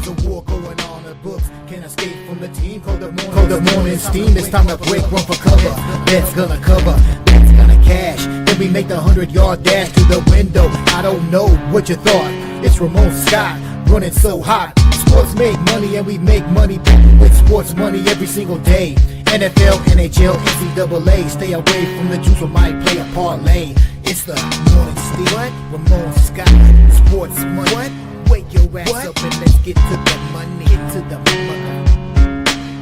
There's a war going on in the books. Can't escape from the team. Call the morning steam. It's time to break, run for cover. Bet's gonna cover. Bet's gonna cash. Then we make the 100-yard dash to the window. I don't know what you thought. It's Ramon Scott running so hot. Sports make money and we make money with sports money every single day. NFL, NHL, NCAA. Stay away from the juice or might play a parlay. It's the morning steam. What? Ramon Scott. Sports money. What? Wake your ass up and let's get to the money. Get to the money.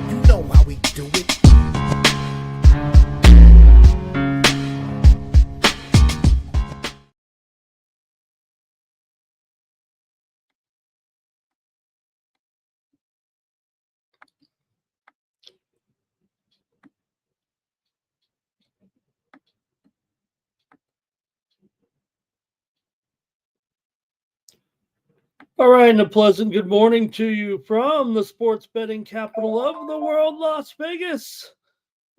You know how we do it. All right, and a pleasant good morning to you from the sports betting capital of the world, Las Vegas.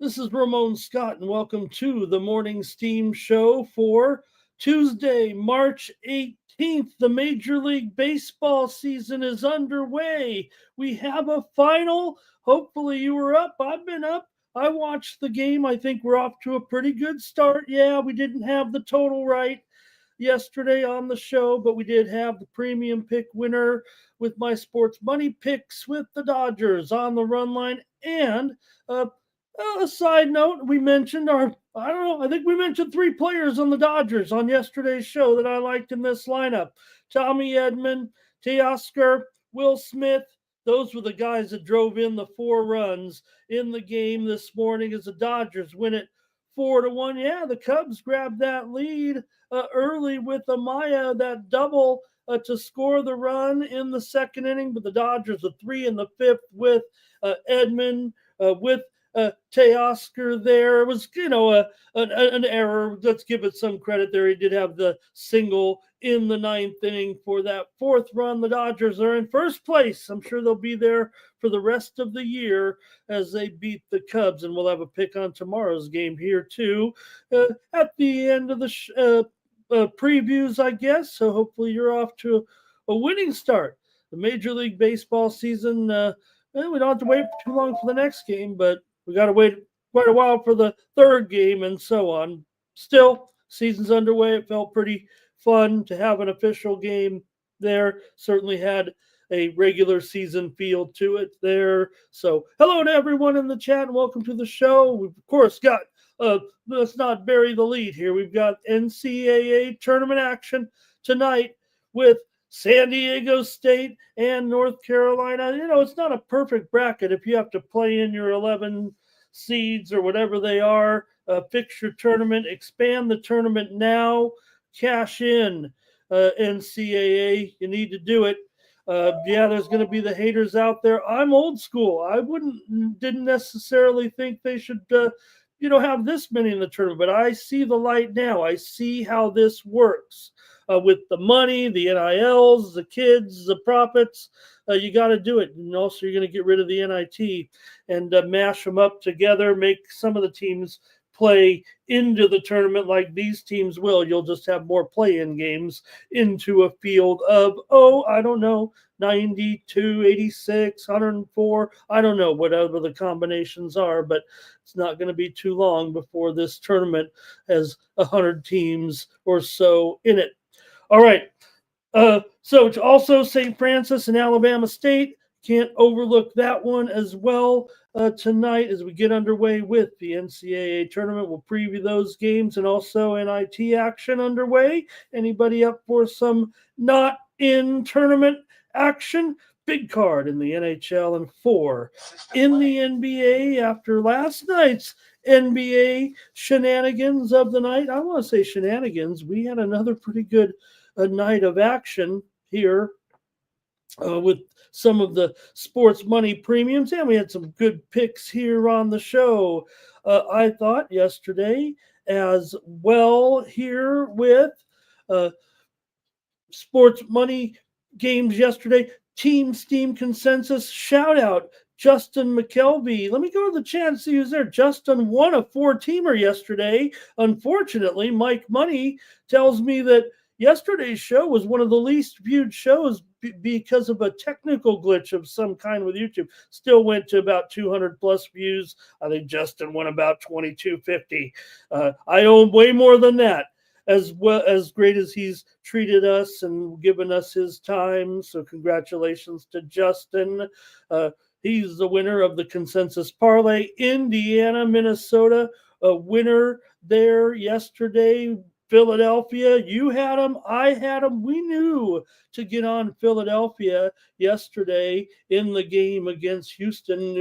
This is Ramon Scott, and welcome to the Morning Steam Show for Tuesday, March 18th. The Major League Baseball season is underway. We have a final. Hopefully you were up. I've been up. I watched the game. I think we're off to a pretty good start. Yeah, we didn't have the total right yesterday on the show, but we did have the premium pick winner with my sports money picks with the Dodgers on the run line. And a side note, we mentioned I think we mentioned 3 players on the Dodgers on yesterday's show that I liked in this lineup. Tommy Edman, Teoscar, Will Smith. Those were the guys that drove in the 4 runs in the game this morning as the Dodgers win it 4-1. Yeah, the Cubs grabbed that lead early with Amaya, that double to score the run in the second inning, but the Dodgers are 3 in the 5th with Edman, with Teoscar there. It was, an error. Let's give it some credit there. He did have the single in the 9th inning for that 4th run. The Dodgers are in first place. I'm sure they'll be there for the rest of the year as they beat the Cubs, and we'll have a pick on tomorrow's game here too at the end of the previews, I guess. So hopefully you're off to a winning start. The Major League Baseball season, we don't have to wait too long for the next game, but we got to wait quite a while for the 3rd game and so on. Still, season's underway. It felt pretty fun to have an official game there. Certainly had a regular season feel to it there. So hello to everyone in the chat and welcome to the show. We've, of course, got, let's not bury the lead here. We've got NCAA tournament action tonight with San Diego State and North Carolina. It's not a perfect bracket if you have to play in your 11 seeds or whatever they are. Fix your tournament, expand the tournament now, cash in NCAA. You need to do it. There's going to be the haters out there. I'm old school. I didn't necessarily think they should, have this many in the tournament, but I see the light now. I see how this works. With the money, the NILs, the kids, the profits, you got to do it. And also, you're going to get rid of the NIT and mash them up together, make some of the teams play into the tournament like these teams will. You'll just have more play-in games into a field of, 92, 86, 104. I don't know whatever the combinations are, but it's not going to be too long before this tournament has 100 teams or so in it. All right. So it's also St. Francis and Alabama State. Can't overlook that one as well tonight as we get underway with the NCAA tournament. We'll preview those games and also NIT action underway. Anybody up for some not in tournament action? Big card in the NHL and 4 in the NBA after last night's NBA shenanigans of the night. I want to say shenanigans. We had another pretty good night of action here with some of the sports money premiums, and we had some good picks here on the show. I thought yesterday as well here with sports money games yesterday. Team Steam Consensus shout out Justin McKelvey. Let me go to the chat and see who's there. Justin won a 4-teamer yesterday. Unfortunately, Mike Money tells me that yesterday's show was one of the least viewed shows because of a technical glitch of some kind with YouTube, still went to about 200 plus views. I think Justin went about 2250. I owe way more than that. As well, as great as he's treated us and given us his time. So congratulations to Justin. He's the winner of the consensus parlay. Indiana, Minnesota, a winner there yesterday. Philadelphia, you had them, I had them. We knew to get on Philadelphia yesterday in the game against Houston.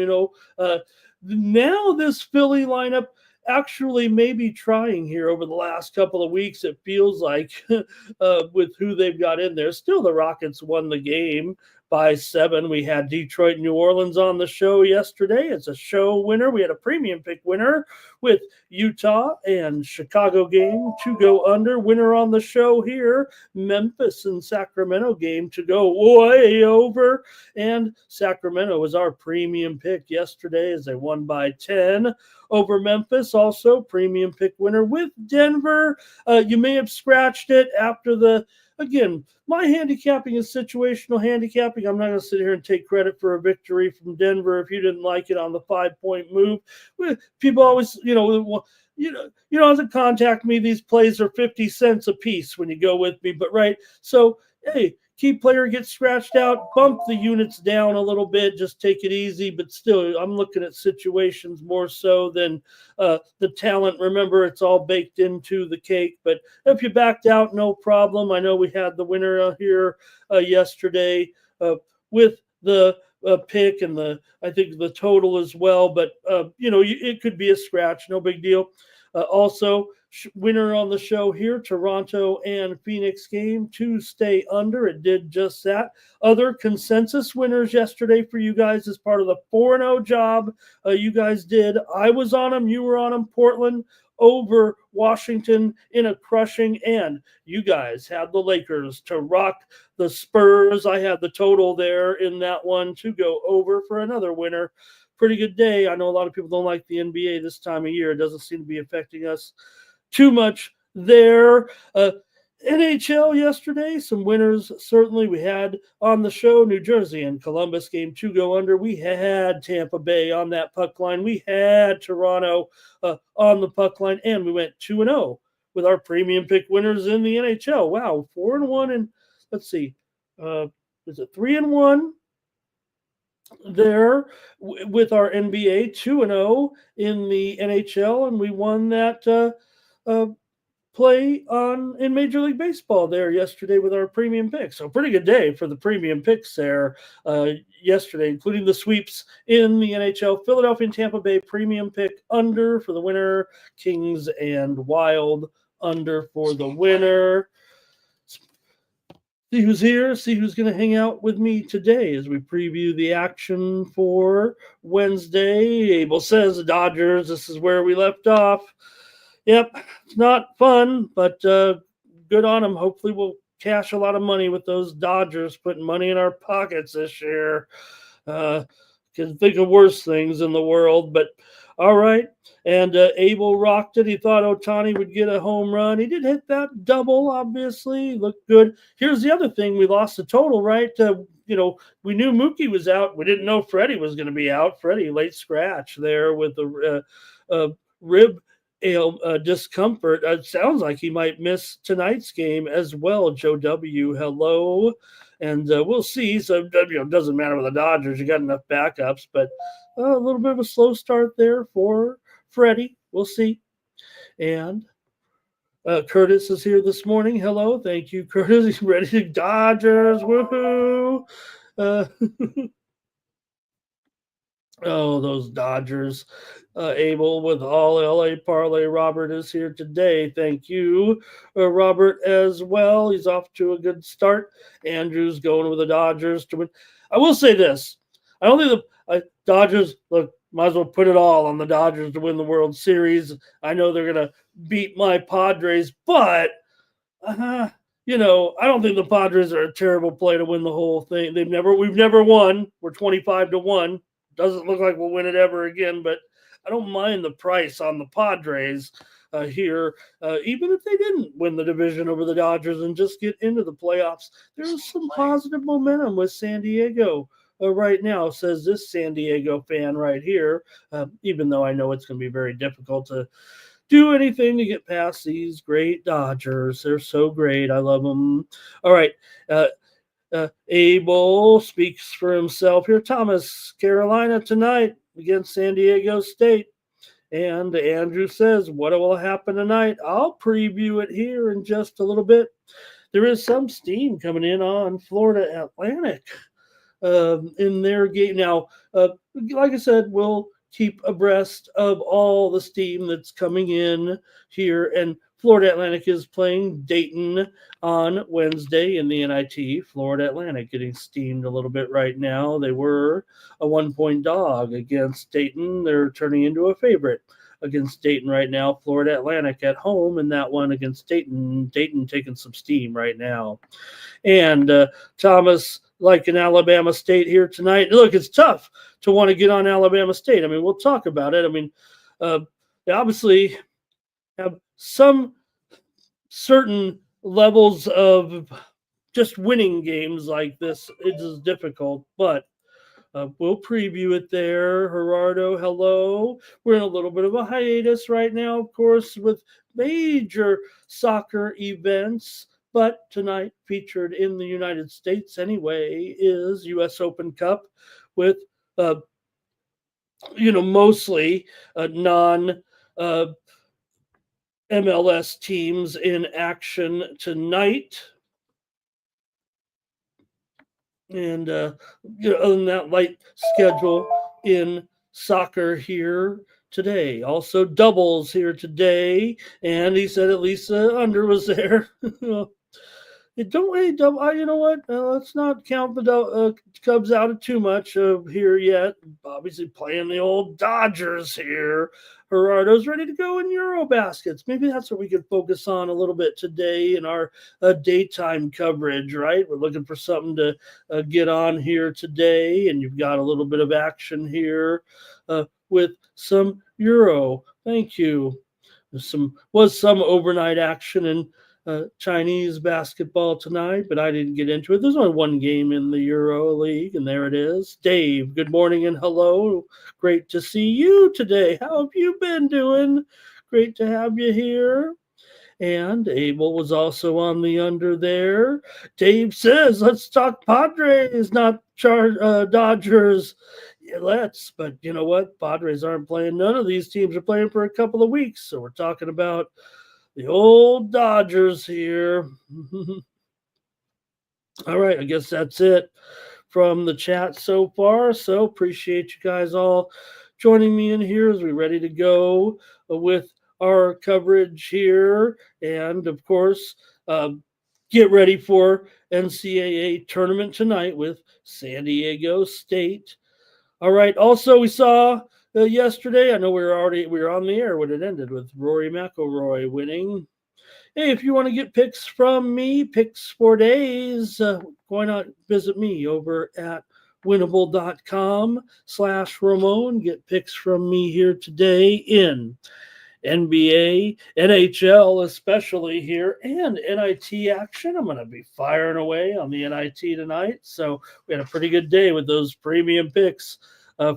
Now this Philly lineup actually maybe trying here over the last couple of weeks. It feels like with who they've got in there. Still, the Rockets won the game by 7. We had Detroit, New Orleans on the show yesterday. It's a show winner. We had a premium pick winner with Utah and Chicago game to go under. Winner on the show here, Memphis and Sacramento game to go way over. And Sacramento was our premium pick yesterday as they won by 10 over Memphis. Also premium pick winner with Denver. You may have scratched it after again, my handicapping is situational handicapping. I'm not going to sit here and take credit for a victory from Denver if you didn't like it on the 5-point move. People always, you don't have to contact me. These plays are 50 cents a piece when you go with me. But right, so hey, key player gets scratched out, bump the units down a little bit, just take it easy. But still, I'm looking at situations more so than the talent. Remember, it's all baked into the cake. But if you backed out, no problem. I know we had the winner here yesterday with the pick and I think the total as well. But, it could be a scratch. No big deal. Also, winner on the show here, Toronto and Phoenix game to stay under. It did just that. Other consensus winners yesterday for you guys as part of the 4-0 job you guys did. I was on them. You were on them. Portland over Washington in a crushing, and you guys had the Lakers to rock the Spurs. I had the total there in that one to go over for another winner. Pretty good day. I know a lot of people don't like the NBA this time of year. It doesn't seem to be affecting us too much there. NHL yesterday, some winners certainly. We had on the show New Jersey and Columbus game to go under. We had Tampa Bay on that puck line. We had Toronto on the puck line, and we went 2-0 with our premium pick winners in the NHL. Wow, 4-1, and let's see, is it 3-1? There with our NBA 2-0 in the NHL, and we won that play in Major League Baseball there yesterday with our premium picks. So pretty good day for the premium picks there yesterday, including the sweeps in the NHL. Philadelphia and Tampa Bay premium pick under for the winner. Kings and Wild under for the winner. See who's here, see who's going to hang out with me today as we preview the action for Wednesday. Abel says the Dodgers, this is where we left off. Yep, it's not fun, but good on them. Hopefully we'll cash a lot of money with those Dodgers, putting money in our pockets this year. Can think of worse things in the world, but all right. And Abel rocked it. He thought Ohtani would get a home run. He did hit that double, obviously. Looked good. Here's the other thing. We lost the total, right? We knew Mookie was out. We didn't know Freddie was going to be out. Freddie, late scratch there with the rib discomfort. It sounds like he might miss tonight's game as well. Joe W., hello. And we'll see. So, it doesn't matter with the Dodgers. You got enough backups, but a little bit of a slow start there for Freddie. We'll see. And Curtis is here this morning. Hello. Thank you, Curtis. He's ready to Dodgers. Woohoo. Oh, those Dodgers. Abel with all LA parlay. Robert is here today. Thank you, Robert, as well. He's off to a good start. Andrew's going with the Dodgers to win. I will say this. I don't think the Dodgers, look, might as well put it all on the Dodgers to win the World Series. I know they're going to beat my Padres, but, I don't think the Padres are a terrible play to win the whole thing. We've never won. We're 25-1. Doesn't look like we'll win it ever again, but I don't mind the price on the Padres. here. Even if they didn't win the division over the Dodgers and just get into the playoffs, there's some positive momentum with San Diego. Right now, says this San Diego fan right here, even though I know it's going to be very difficult to do anything to get past these great Dodgers. They're so great. I love them. All right. Abel speaks for himself here. Thomas, Carolina tonight against San Diego State. And Andrew says, what will happen tonight? I'll preview it here in just a little bit. There is some steam coming in on Florida Atlantic in their game. Now, like I said, we'll keep abreast of all the steam that's coming in here. And Florida Atlantic is playing Dayton on Wednesday in the NIT. Florida Atlantic getting steamed a little bit right now. They were a 1-point dog against Dayton. They're turning into a favorite against Dayton right now. Florida Atlantic at home in that one against Dayton. Dayton taking some steam right now. And Thomas, like in Alabama State here tonight. Look, it's tough to want to get on Alabama State. I mean, we'll talk about it. I mean, they obviously have some certain levels of just winning games like this. It is difficult, but we'll preview it there. Gerardo, hello. We're in a little bit of a hiatus right now, of course, with major soccer events. But tonight, featured in the United States anyway, is U.S. Open Cup with, mostly non MLS teams in action tonight. And, other than that, light schedule in soccer here today. Also, doubles here today. And he said at least under was there. It don't really double. You know what? Let's not count the Cubs out of too much here yet. Obviously, playing the old Dodgers here. Gerardo's ready to go in Euro baskets. Maybe that's what we could focus on a little bit today in our daytime coverage, right? We're looking for something to get on here today, and you've got a little bit of action here with some Euro. Thank you. Was some overnight action in Chinese basketball tonight, but I didn't get into it. There's only one game in the Euro League, and there it is. Dave, good morning and hello. Great to see you today. How have you been doing? Great to have you here. And Abel was also on the under there. Dave says, let's talk Padres, not Dodgers. Yeah, let's. But you know what? Padres aren't playing. None of these teams are playing for a couple of weeks. So we're talking about the old Dodgers here. All right, I guess that's it from the chat so far. So appreciate you guys all joining me in here as we're ready to go with our coverage here. And of course, get ready for NCAA tournament tonight with San Diego State. All right. Also, we saw yesterday, I know we were on the air when it ended with Rory McIlroy winning. Hey, if you want to get picks from me, picks for days, why not visit me over at winnable.com/Ramon. Get picks from me here today in NBA, NHL, especially here, and NIT action. I'm going to be firing away on the NIT tonight. So we had a pretty good day with those premium picks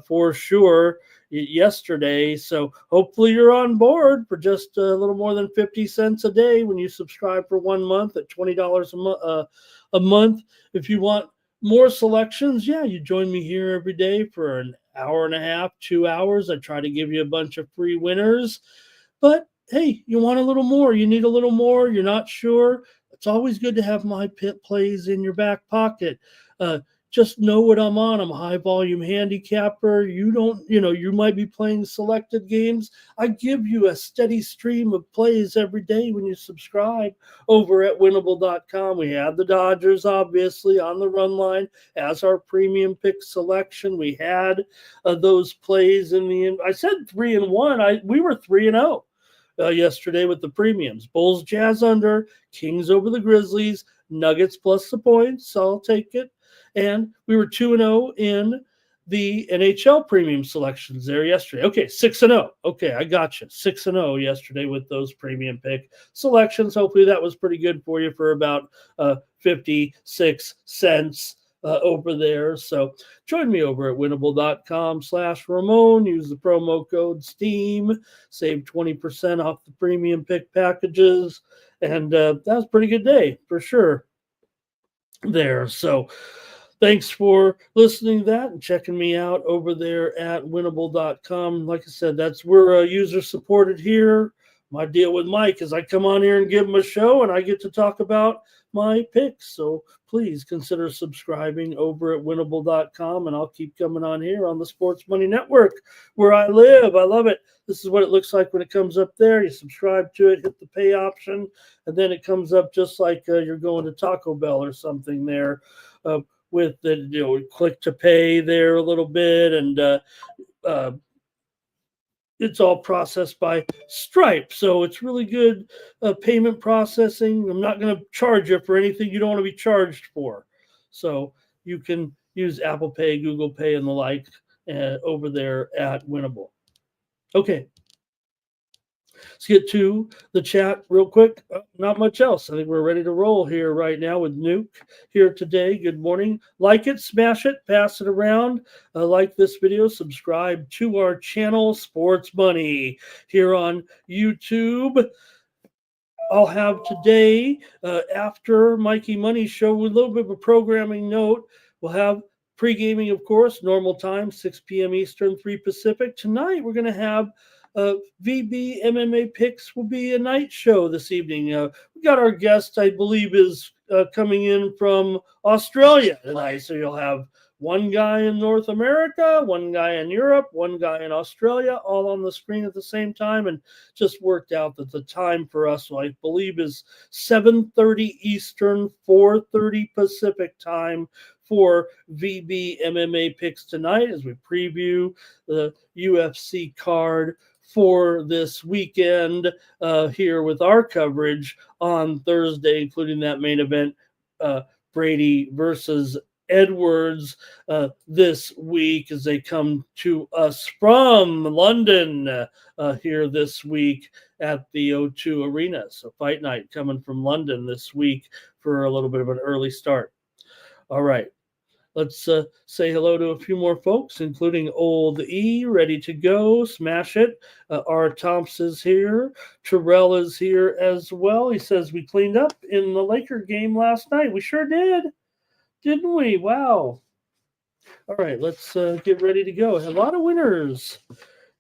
for sure yesterday. So hopefully you're on board for just a little more than 50 cents a day when you subscribe for 1 month at $20 a month. If you want more selections, yeah, you join me here every day for an hour and a half, 2 hours. I try to give you a bunch of free winners. But hey, you want a little more, you need a little more, you're not sure. It's always good to have my pit plays in your back pocket. Just know what I'm on. I'm a high volume handicapper. You might be playing selected games. I give you a steady stream of plays every day when you subscribe over at winnable.com. We have the Dodgers, obviously, on the run line as our premium pick selection. We had those plays I said 3-1. We were 3-0 yesterday with the premiums. Bulls, Jazz under, Kings over the Grizzlies, Nuggets plus the points. So I'll take it. And we were 2-0 in the NHL premium selections there yesterday. Okay, 6-0. Okay, I got you. 6-0 yesterday with those premium pick selections. Hopefully that was pretty good for you for about 56 cents over there. So join me over at winnable.com/Ramon. Use the promo code STEAM. Save 20% off the premium pick packages. And that was a pretty good day for sure there. So thanks for listening to that and checking me out over there at winnable.com. Like I said, we're user supported here. My deal with Mike is I come on here and give him a show and I get to talk about my picks. So please consider subscribing over at winnable.com, and I'll keep coming on here on the Sports Money Network where I live. I love it. This is what it looks like when it comes up there. You subscribe to it, hit the pay option, and then it comes up just like you're going to Taco Bell or something there. With the click to pay there a little bit, and it's all processed by Stripe, so it's really good payment processing. I'm not going to charge you for anything you don't want to be charged for, so you can use Apple Pay, Google Pay, and the like over there at Winnable. Okay, let's get to the chat real quick. Not much else. I think we're ready to roll here right now with Nuke here today. Good morning. Like it, smash it, pass it around. Like this video, subscribe to our channel, Sports Money, here on YouTube. I'll have today, after Mikey Money Show, with a little bit of a programming note, we'll have pre-gaming, of course, normal time, 6 p.m. Eastern, 3 Pacific. Tonight, we're going to have VB MMA Picks will be a night show this evening. We got our guest, I believe, is coming in from Australia tonight. So you'll have one guy in North America, one guy in Europe, one guy in Australia, all on the screen at the same time. And just worked out that the time for us, I believe, is 7:30 Eastern, 4:30 Pacific time for VB MMA Picks tonight as we preview the UFC card for this weekend here with our coverage on Thursday, including that main event, Brady versus Edwards this week as they come to us from London here this week at the O2 Arena. So Fight Night coming from London this week for a little bit of an early start. All right. Let's say hello to a few more folks, including Old E, ready to go. Smash it. R. Thompson's here. Terrell is here as well. He says we cleaned up in the Laker game last night. We sure did, didn't we? Wow. All right, let's get ready to go. A lot of winners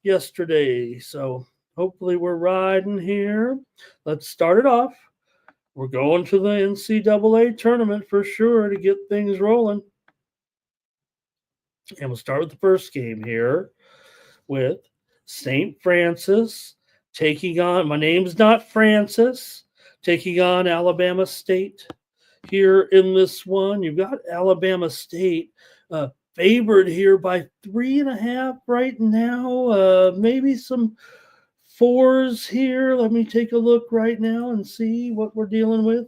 yesterday, so hopefully we're riding here. Let's start it off. We're going to the NCAA tournament for sure to get things rolling. And we'll start with the first game here with St. Francis taking on, my name's not Francis, taking on Alabama State here in this one. You've got Alabama State favored here by 3.5 right now. Maybe some 4s here. Let me take a look right now and see what we're dealing with.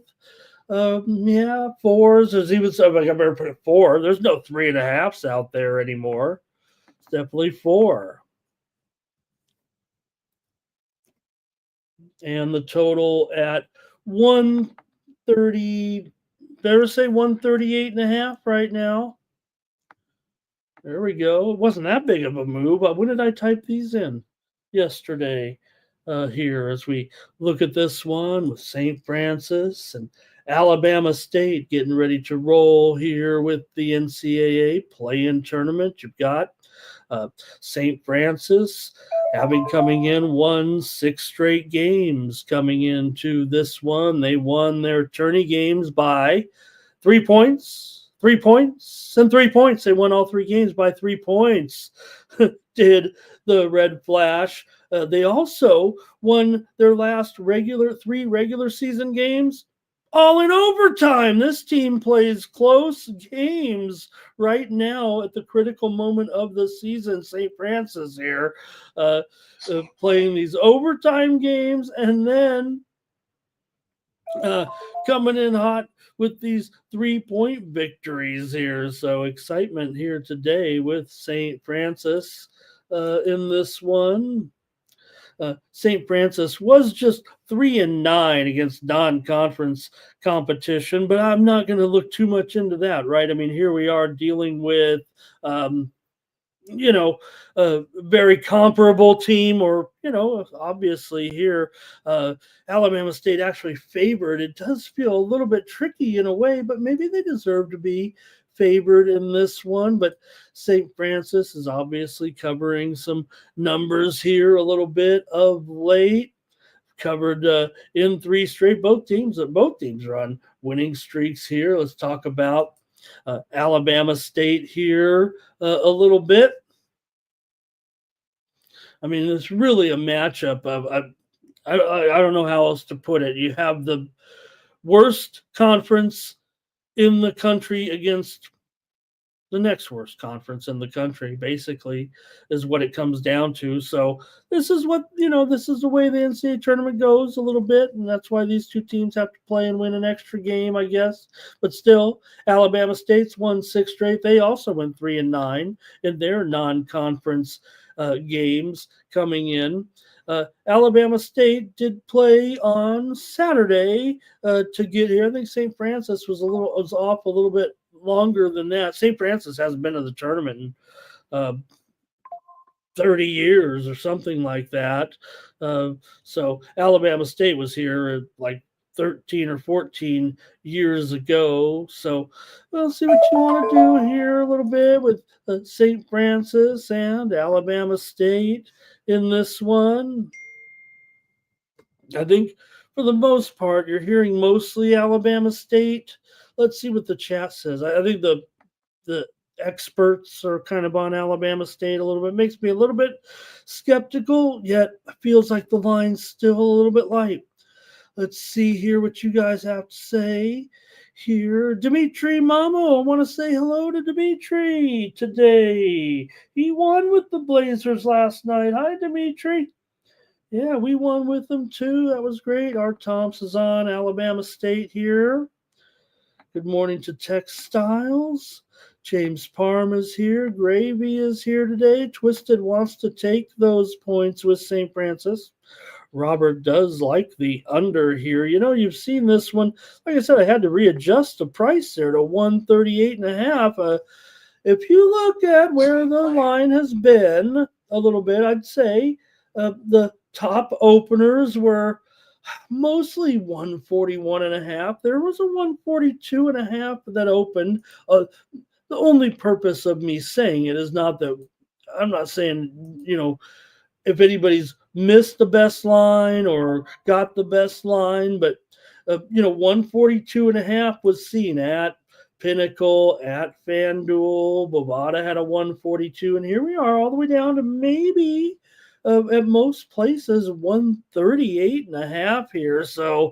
4s. There's even some, I better put it 4. There's no 3.5s out there anymore. It's definitely 4. And the total at 130, better say 138.5 right now. There we go. It wasn't that big of a move. When did I type these in? Yesterday here as we look at this one with St. Francis and Alabama State getting ready to roll here with the NCAA play-in tournament. You've got St. Francis coming in, won 6 straight games coming into this one. They won their tourney games by 3 points, 3 points, and 3 points. They won all 3 games by 3 points. Did the Red Flash. They also won their last 3 regular season games all in overtime. This team plays close games right now at the critical moment of the season. St. Francis here playing these overtime games, and then uh, coming in hot with these 3-point victories here. So excitement here today with St. Francis in this one. St. Francis was just 3-9 against non-conference competition, but I'm not going to look too much into that, right? I mean, here we are dealing with um, a very comparable team, or, obviously here, Alabama State actually favored. It does feel a little bit tricky in a way, but maybe they deserve to be favored in this one. But St. Francis is obviously covering some numbers here a little bit of late. Covered in 3 straight. Both teams are on winning streaks here. Let's talk about Alabama State here a little bit. I mean, it's really a matchup of I don't know how else to put it. You have the worst conference in the country against the next worst conference in the country, basically, is what it comes down to. So this is the way the NCAA tournament goes a little bit, and that's why these two teams have to play and win an extra game, I guess. But still, Alabama State's won 6 straight. They also went 3-9 in their non-conference games coming in. Alabama State did play on Saturday to get here. I think St. Francis was off a little bit longer than that. St. Francis hasn't been to the tournament in 30 years or something like that. So Alabama State was here like 13 or 14 years ago. So we'll see what you want to do here a little bit with St. Francis and Alabama State in this one. I think for the most part, you're hearing mostly Alabama State. Let's see what the chat says. I think the experts are kind of on Alabama State a little bit. Makes me a little bit skeptical, yet feels like the line's still a little bit light. Let's see here what you guys have to say here. Dimitri Mamo, I want to say hello to Dimitri today. He won with the Blazers last night. Hi, Dimitri. Yeah, we won with them too. That was great. Art Thompson's on Alabama State here. Good morning to Textiles. James Parm is here. Gravy is here today. Twisted wants to take those points with St. Francis. Robert does like the under here. You've seen this one. Like I said, I had to readjust the price there to 138.5. If you look at where the line has been a little bit, I'd say the top openers were mostly 141.5. There was a 142.5 that opened. The only purpose of me saying it is not that I'm not saying, if anybody's missed the best line or got the best line, but 142.5 was seen at Pinnacle, at FanDuel. Bovada had a 142, and here we are all the way down to maybe at most places 138.5 here. So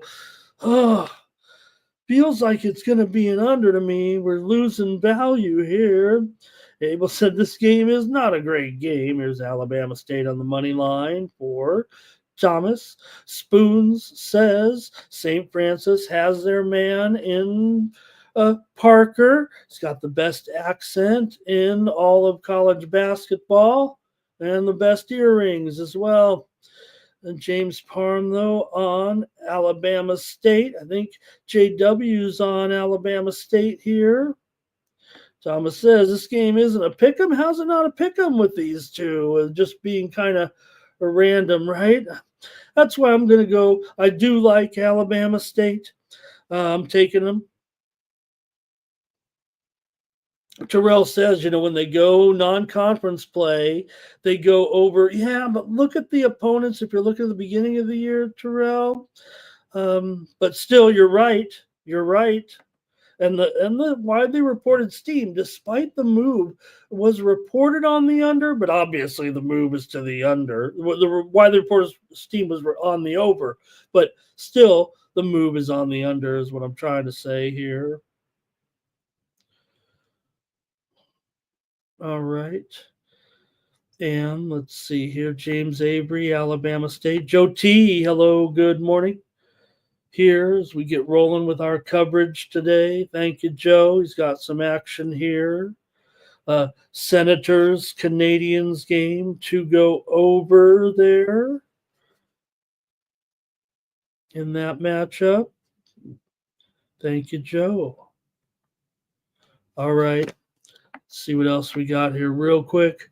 feels like it's going to be an under to me. We're losing value here. Abel said this game is not a great game. Here's Alabama State on the money line for Thomas. Spoons says St. Francis has their man in Parker. He's got the best accent in all of college basketball and the best earrings as well. And James Parm, though, on Alabama State. I think JW's on Alabama State here. Thomas says this game isn't a pick 'em. How's it not a pick 'em with these two? Just being kind of random, right? That's why I'm going to go. I do like Alabama State. I'm taking them. Terrell says, when they go non-conference play, they go over. Yeah, but look at the opponents. If you're looking at the beginning of the year, Terrell. But still, you're right. You're right. And the widely reported steam, despite the move, was reported on the under, but obviously the move is to the under. The widely reported steam was on the over, but still the move is on the under, is what I'm trying to say here. All right. And let's see here. James Avery, Alabama State. Joe T, hello, good morning. here as we get rolling with our coverage today. Thank you, Joe. He's got some action here. Senators Canadians game to go over there in that matchup. Thank you, Joe. All right. Let's see what else we got here real quick.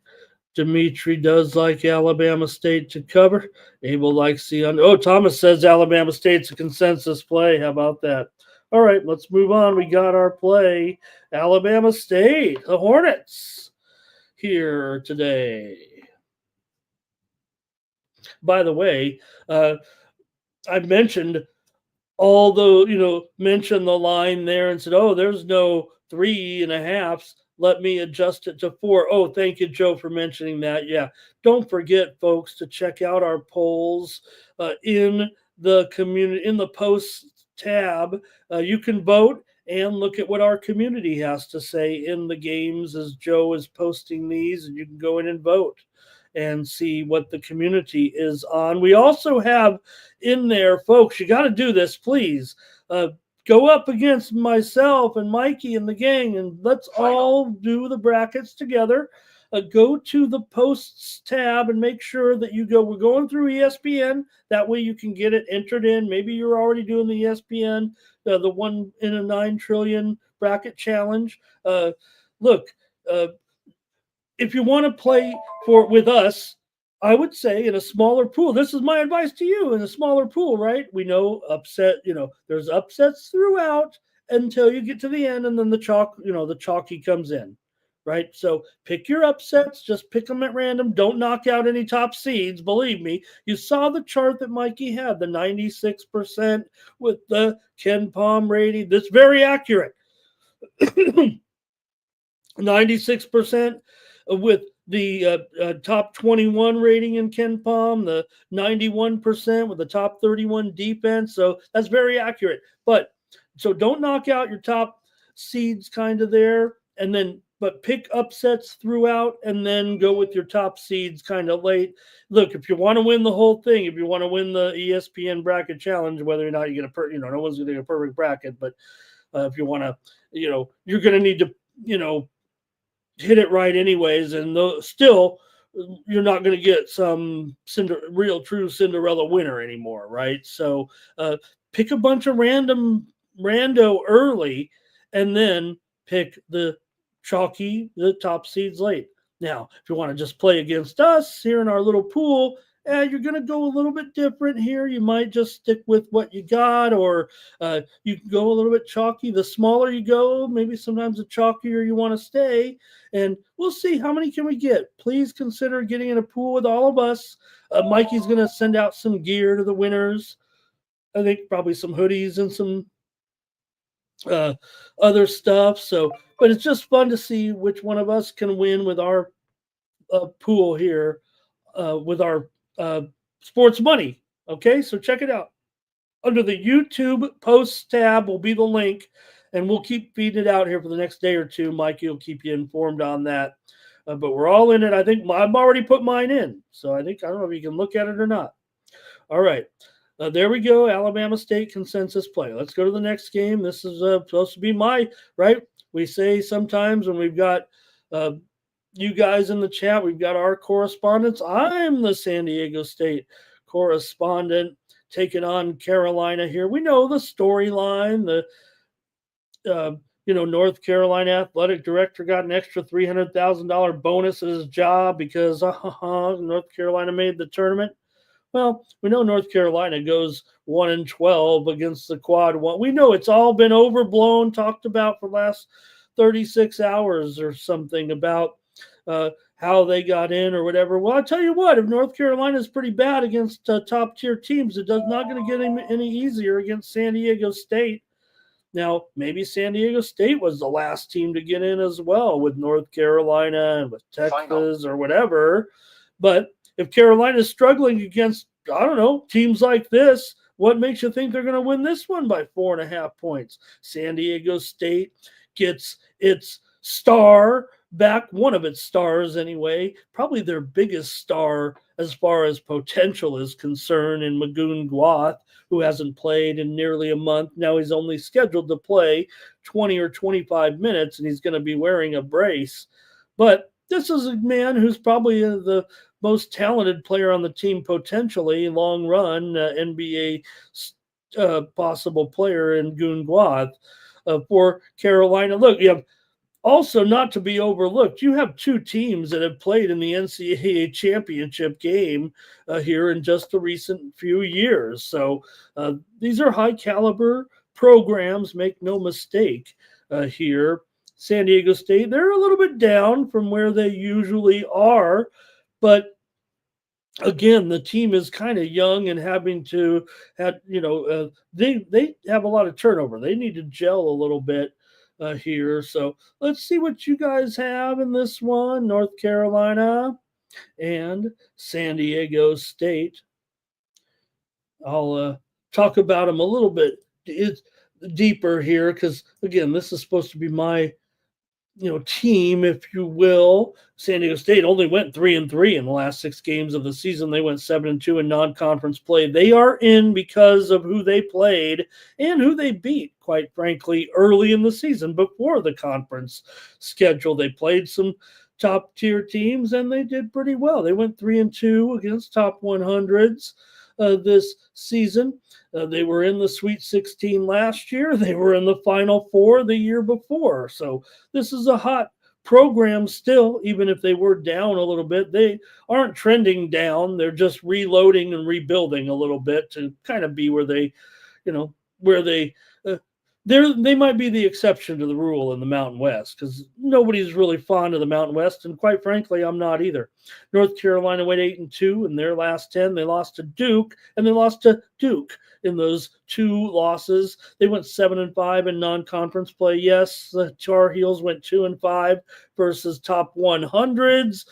Dimitri does like Alabama State to cover. Abel likes the under. Oh, Thomas says Alabama State's a consensus play. How about that? All right, let's move on. We got our play. Alabama State, the Hornets, here today. By the way, I mentioned mentioned the line there and said, oh, there's no 3.5s. Let me adjust it to 4. Oh, thank you, Joe, for mentioning that. Yeah. Don't forget, folks, to check out our polls in the community, in the posts tab. You can vote and look at what our community has to say in the games as Joe is posting these, and you can go in and vote and see what the community is on. We also have in there, folks, you got to do this, please. Go up against myself and Mikey and the gang, and let's all do the brackets together. Go to the posts tab and make sure that you go. We're going through ESPN. That way you can get it entered in. Maybe you're already doing the ESPN, the 1 in a 9 trillion bracket challenge. Look, if you want to play with us, I would say in a smaller pool. This is my advice to you in a smaller pool, right? We know there's upsets throughout until you get to the end, and then the chalky comes in, right? So pick your upsets, just pick them at random. Don't knock out any top seeds. Believe me, you saw the chart that Mikey had, the 96% with the Ken Palm rating. That's very accurate. 96% with the top 21 rating in Ken Palm, the 91% with the top 31 defense. So that's very accurate. But so don't knock out your top seeds kind of there, but pick upsets throughout and then go with your top seeds kind of late. Look, if you want to win the whole thing, if you want to win the ESPN bracket challenge, whether or not you get no one's going to get a perfect bracket, but if you want to, you're going to need to, hit it right anyways, and still you're not going to get some real true Cinderella winner anymore, right? So pick a bunch of rando early and then pick the top seeds late. Now, if you want to just play against us here in our little pool, you're going to go a little bit different here. You might just stick with what you got, or you can go a little bit chalky. The smaller you go, maybe sometimes the chalkier you want to stay. And we'll see how many can we get. Please consider getting in a pool with all of us. Mikey's going to send out some gear to the winners. I think probably some hoodies and some other stuff. But it's just fun to see which one of us can win with our pool here with our sports money. Okay, so check it out. Under the YouTube posts tab will be the link, and we'll keep feeding it out here for the next day or two. Mikey will keep you informed on that. But we're all in it. I think I've already put mine in, so I don't know if you can look at it or not. All right. There we go. Alabama State consensus play. Let's go to the next game. This is supposed to be right? We say sometimes when we've got you guys in the chat, we've got our correspondents. I'm the San Diego State correspondent taking on Carolina here. We know the storyline. North Carolina athletic director got an extra $300,000 bonus at his job because North Carolina made the tournament. Well, we know North Carolina goes 1-12 against the quad one. We know it's all been overblown, talked about for the last 36 hours or something about how they got in or whatever. Well, I'll tell you what, if North Carolina is pretty bad against top-tier teams, it does not going to get any easier against San Diego State. Now, maybe San Diego State was the last team to get in as well with North Carolina and with Texas or whatever. But if Carolina is struggling against, teams like this, what makes you think they're going to win this one by 4.5 points? San Diego State gets its star back one of its stars anyway, probably their biggest star as far as potential is concerned, in Magoon Gwath, who hasn't played in nearly a month. Now he's only scheduled to play 20 or 25 minutes, and he's going to be wearing a brace. But this is a man who's probably the most talented player on the team, potentially long run NBA possible player in Goon Gwath for Carolina. Look, you have also, not to be overlooked, you have two teams that have played in the NCAA championship game here in just the recent few years. So these are high caliber programs, make no mistake here. San Diego State, they're a little bit down from where they usually are, but again, the team is kind of young and having to have, they have a lot of turnover. They need to gel a little bit here. So let's see what you guys have in this one. North Carolina and San Diego State. I'll talk about them a little bit deeper here because, again, this is supposed to be my team, if you will. San Diego State only went 3-3 in the last 6 games of the season. They went 7-2 in non-conference play. They are in because of who they played and who they beat, quite frankly, early in the season before the conference schedule. They played some top tier teams and they did pretty well. They went 3-2 against top 100s this season. They were in the Sweet 16 last year. They were in the Final Four the year before. So this is a hot program still, even if they were down a little bit. They aren't trending down. They're just reloading and rebuilding a little bit to kind of be where they, where they they might be the exception to the rule in the Mountain West because nobody's really fond of the Mountain West, and quite frankly, I'm not either. North Carolina went 8-2 in their last 10. They lost to Duke, and they lost to Duke in those 2 losses. They went 7-5 in non-conference play. Yes, the Tar Heels went 2-5 versus top 100s.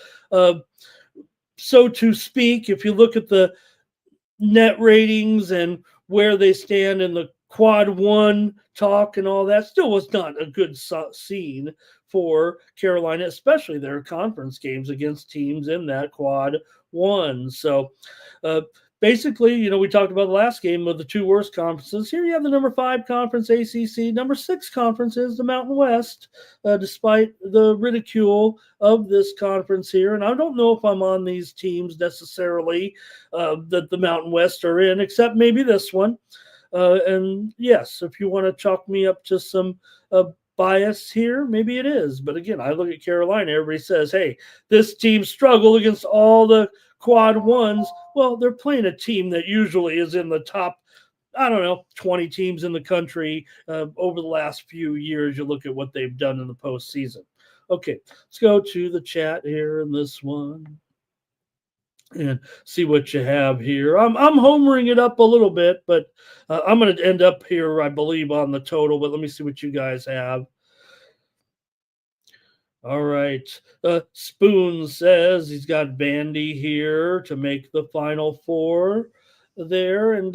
So to speak, if you look at the net ratings and where they stand in the quad 1 talk and all that, still was not a good scene for Carolina, especially their conference games against teams in that quad 1. So basically, we talked about the last game of the 2 worst conferences. Here you have the number 5 conference, ACC. Number 6 conference is the Mountain West, despite the ridicule of this conference here. And I don't know if I'm on these teams necessarily that the Mountain West are in, except maybe this one. And yes, if you want to chalk me up to some bias here, maybe it is. But again, I look at Carolina. Everybody says, hey, this team struggled against all the quad 1s. Well, they're playing a team that usually is in the top, 20 teams in the country over the last few years. You look at what they've done in the postseason. Okay, let's go to the chat here in this one and see what you have here. I'm homering it up a little bit, but I'm going to end up here, I believe, on the total. But let me see what you guys have. All right. Spoon says he's got Vandy here to make the Final Four there. And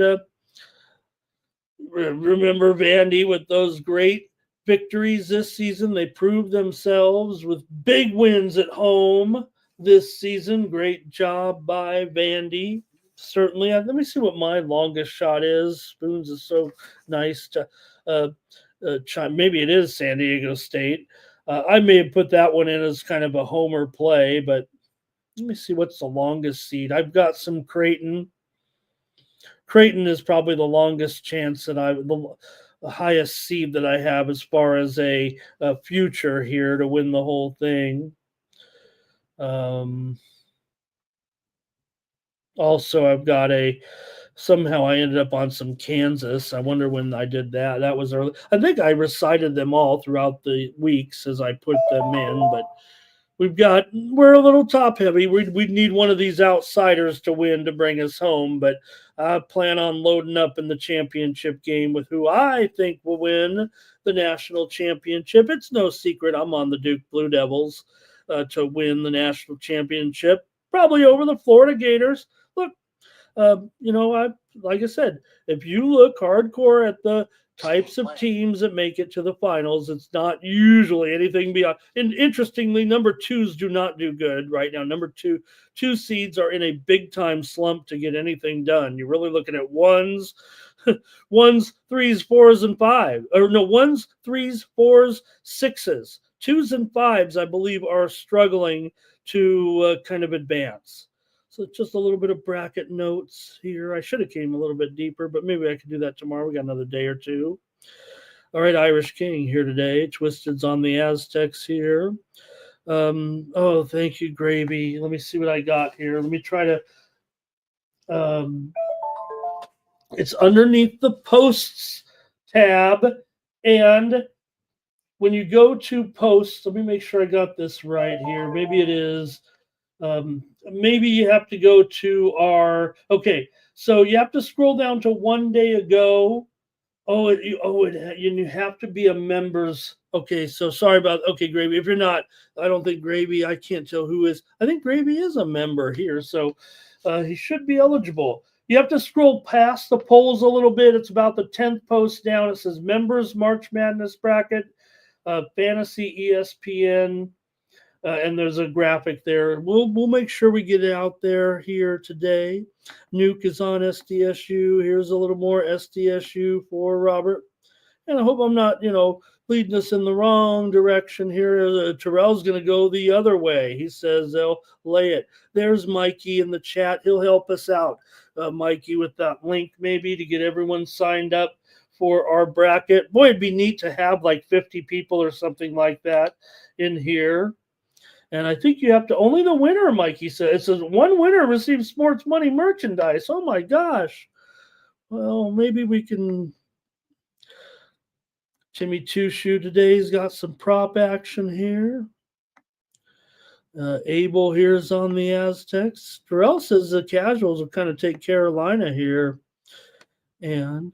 remember Vandy with those great victories this season. They proved themselves with big wins at home this season. Great job by Vandy. Certainly. Let me see what my longest shot is. Spoons is so nice to chime. Maybe it is San Diego State. I may have put that one in as kind of a homer play, but let me see what's the longest seed. I've got some Creighton. Creighton is probably the longest chance that the highest seed that I have as far as a future here to win the whole thing. Also, I've got somehow I ended up on some Kansas. I wonder when I did that. That was early. I think I recited them all throughout the weeks as I put them in, but we're a little top heavy. We'd need one of these outsiders to win to bring us home, but I plan on loading up in the championship game with who I think will win the national championship. It's no secret I'm on the Duke Blue Devils to win the national championship, probably over the Florida Gators. Look, like I said, if you look hardcore at the types of teams that make it to the finals. It's not usually anything beyond. And interestingly, number twos do not do good right now. Number two seeds are in a big time slump to get anything done. You're really looking at ones, threes, fours, and five. Or no, ones, threes, fours, sixes. Twos and fives, I believe, are struggling to kind of advance. So just a little bit of bracket notes here. I should have came a little bit deeper, but maybe I could do that tomorrow. We got another day or two. All right, Irish King here today. Twisted's on the Aztecs here. Oh, thank you, Gravy. Let me see what I got here. Let me try to. It's underneath the posts tab, and when you go to posts, let me make sure I got this right here. Maybe it is. Maybe you have to go to our, okay, so you have to scroll down to 1 day ago. You have to be a members. Okay, so sorry about, okay, Gravy. If you're not, I don't think Gravy, I can't tell who is. I think Gravy is a member here, so he should be eligible. You have to scroll past the polls a little bit. It's about the 10th post down. It says members March Madness bracket, fantasy ESPN. And there's a graphic there. We'll make sure we get it out there here today. Nuke is on SDSU. Here's a little more SDSU for Robert. And I hope I'm not, leading us in the wrong direction here. Terrell's going to go the other way. He says they'll lay it. There's Mikey in the chat. He'll help us out. Mikey with that link maybe to get everyone signed up for our bracket. Boy, it'd be neat to have like 50 people or something like that in here. And I think you have to, only the winner, Mikey said. It says one winner receives sports money merchandise. Oh my gosh. Well, maybe we can. Timmy Two Shoe today's got some prop action here. Abel here's on the Aztecs. Terrell says the casuals will kind of take Carolina here. And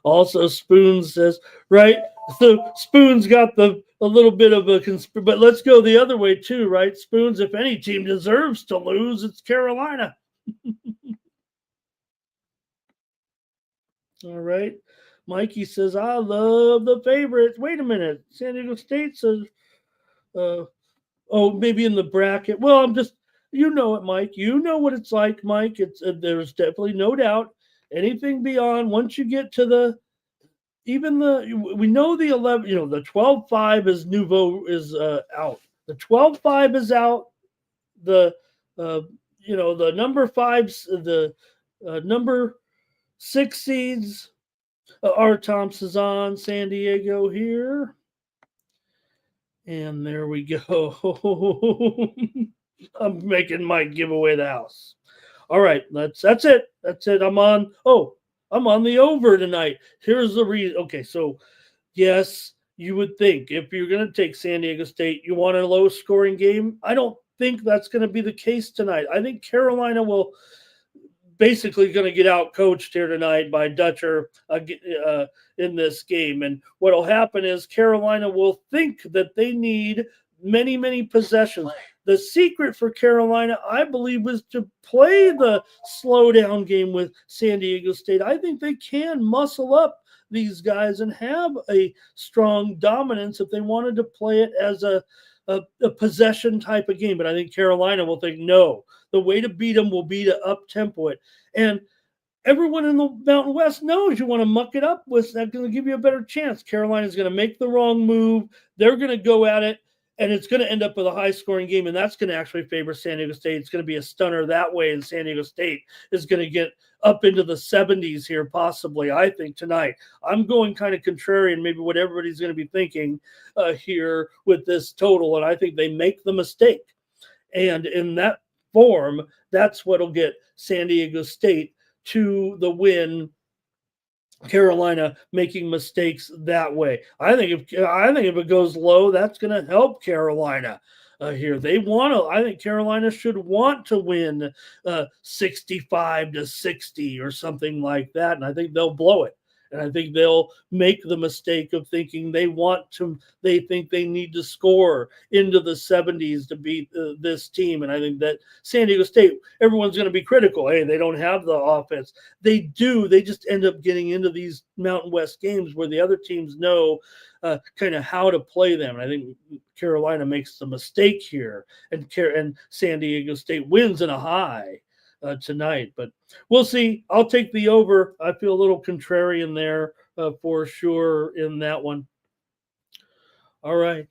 also Spoon says, right? So Spoon's got a little bit of a but let's go the other way too, right? Spoons, if any team deserves to lose, it's Carolina. All right. Mikey says, I love the favorites. Wait a minute. San Diego State says, maybe in the bracket. Well, I'm just, it, Mike. You know what it's like, Mike. There's definitely no doubt. Anything beyond, once you get to we know the 11, the 12-5 is Nouveau is out. The 12-5 is out. The the number 5s, the number 6 seeds. R. Thompson's on San Diego here. And there we go. I'm making Mike give away the house. All right, that's it. That's it. I'm on the over tonight. Here's the reason. Okay, so yes, you would think if you're going to take San Diego State, you want a low-scoring game. I don't think that's going to be the case tonight. I think Carolina will basically going to get out coached here tonight by Dutcher in this game. And what will happen is Carolina will think that they need many, many possessions. The secret for Carolina, I believe, was to play the slow down game with San Diego State. I think they can muscle up these guys and have a strong dominance if they wanted to play it as a possession type of game. But I think Carolina will think, no, the way to beat them will be to up-tempo it. And everyone in the Mountain West knows you want to muck it up with. That's going to give you a better chance. Carolina's going to make the wrong move. They're going to go at it, and it's going to end up with a high-scoring game, and that's going to actually favor San Diego State. It's going to be a stunner that way, and San Diego State is going to get up into the 70s here possibly, I think, tonight. I'm going kind of contrarian, maybe what everybody's going to be thinking here with this total, and I think they make the mistake. And in that form, that's what will get San Diego State to the win. Carolina making mistakes that way. I think if it goes low, that's going to help Carolina here. I think Carolina should want to win 65-60 or something like that, and I think they'll blow it. And I think they'll make the mistake of thinking they think they need to score into the 70s to beat this team. And I think that San Diego State, everyone's going to be critical. Hey, they don't have the offense. They do. They just end up getting into these Mountain West games where the other teams know kind of how to play them. And I think Carolina makes the mistake here, and San Diego State wins in a high tonight. But we'll see. I'll take the over. I feel a little contrarian there for sure in that one. All right.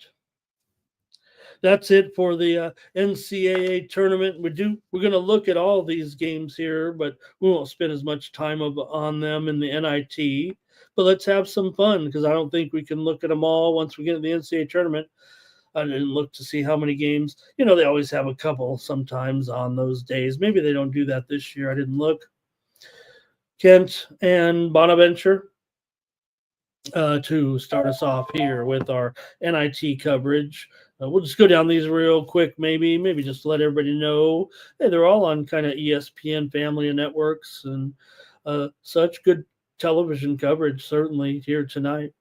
That's it for the NCAA tournament. We're going to look at all these games here, but we won't spend as much time on them in the NIT. But let's have some fun, because I don't think we can look at them all once we get to the NCAA tournament. I didn't look to see how many games. They always have a couple sometimes on those days. Maybe they don't do that this year. I didn't look. Kent and Bonaventure to start us off here with our NIT coverage. We'll just go down these real quick, maybe just let everybody know. Hey, they're all on kind of ESPN family of networks and such good television coverage, certainly here tonight.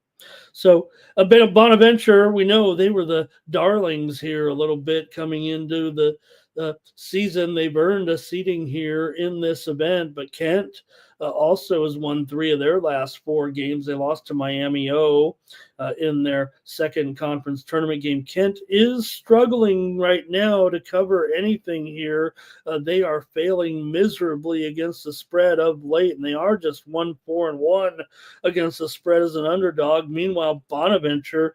So a bit of Bonaventure, we know they were the darlings here a little bit coming into the season. They've earned a seating here in this event, but Kent also has won 3 of their last 4 games. They lost to Miami O in their second conference tournament game. Kent is struggling right now to cover anything here. They are failing miserably against the spread of late, and they are just 1-4-1 against the spread as an underdog. Meanwhile, Bonaventure,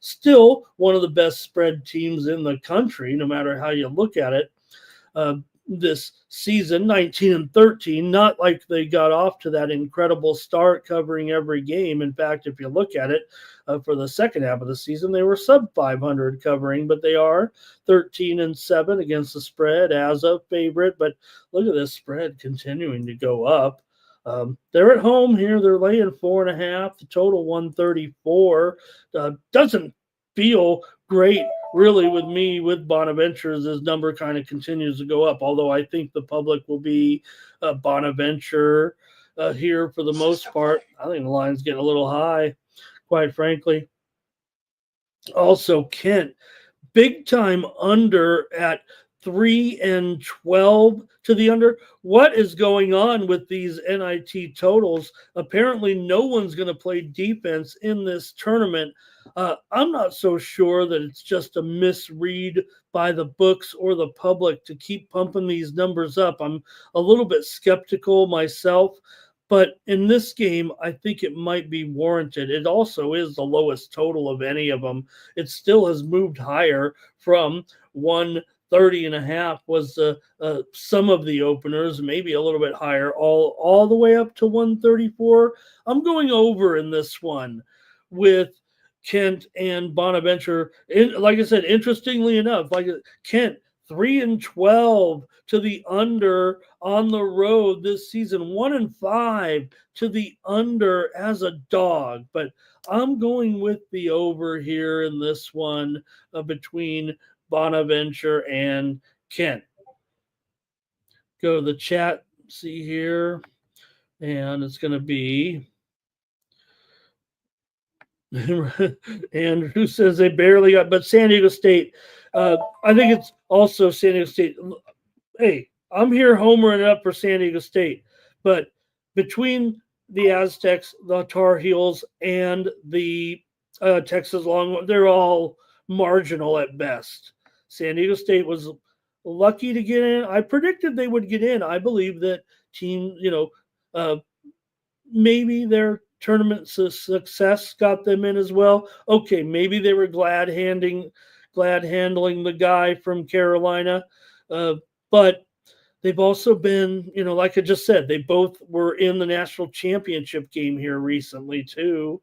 still one of the best spread teams in the country, no matter how you look at it. This season, 19-13, not like they got off to that incredible start covering every game. In fact, if you look at it for the second half of the season, they were sub 500 covering, but they are 13-7 against the spread as a favorite. But look at this spread continuing to go up. They're at home here. They're laying 4.5. The total 134. Doesn't feel great, really, with me with Bonaventure, as this number kind of continues to go up. Although I think the public will be Bonaventure here for the most part. I think the line's getting a little high, quite frankly. Also, Kent, big time under at 3-12 to the under. What is going on with these NIT totals? Apparently, no one's going to play defense in this tournament. I'm not so sure that it's just a misread by the books or the public to keep pumping these numbers up. I'm a little bit skeptical myself, but in this game, I think it might be warranted. It also is the lowest total of any of them. It still has moved higher from 130.5 was some of the openers, maybe a little bit higher, all the way up to 134. I'm going over in this one with Kent and Bonaventure. Like I said, interestingly enough, like Kent 3-12 to the under on the road this season, 1-5 to the under as a dog. But I'm going with the over here in this one between Bonaventure and Kent. Go to the chat, see here, and it's going to be Andrew says they barely got, but San Diego State. I think it's also San Diego State. Hey, I'm here homering up for San Diego State, but between the Aztecs, the Tar Heels, and the Texas Longhorns, they're all marginal at best. San Diego State was lucky to get in. I predicted they would get in. I believe that team, maybe their tournament success got them in as well. Okay, maybe they were glad handling the guy from Carolina, but they've also been, like I just said, they both were in the national championship game here recently too.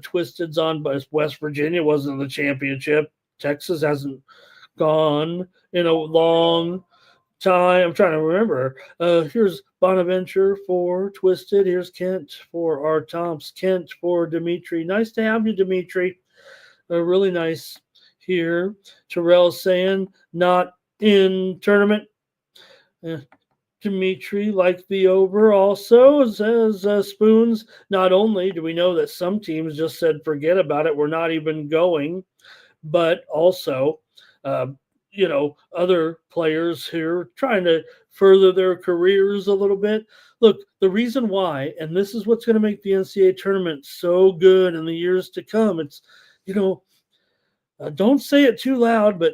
Twisted's on, but West Virginia wasn't in the championship. Texas hasn't gone in a long time. I'm trying to remember. Here's Bonaventure for Twisted. Here's Kent for our Tomps. Kent for Dimitri. Nice to have you, Dimitri. Really nice here. Terrell saying not in tournament. Dimitri liked the over also, says Spoons. Not only do we know that some teams just said, forget about it, we're not even going, but also, uh, other players here trying to further their careers a little bit. Look, the reason why, and this is what's going to make the NCAA tournament so good in the years to come, it's, you know, don't say it too loud, but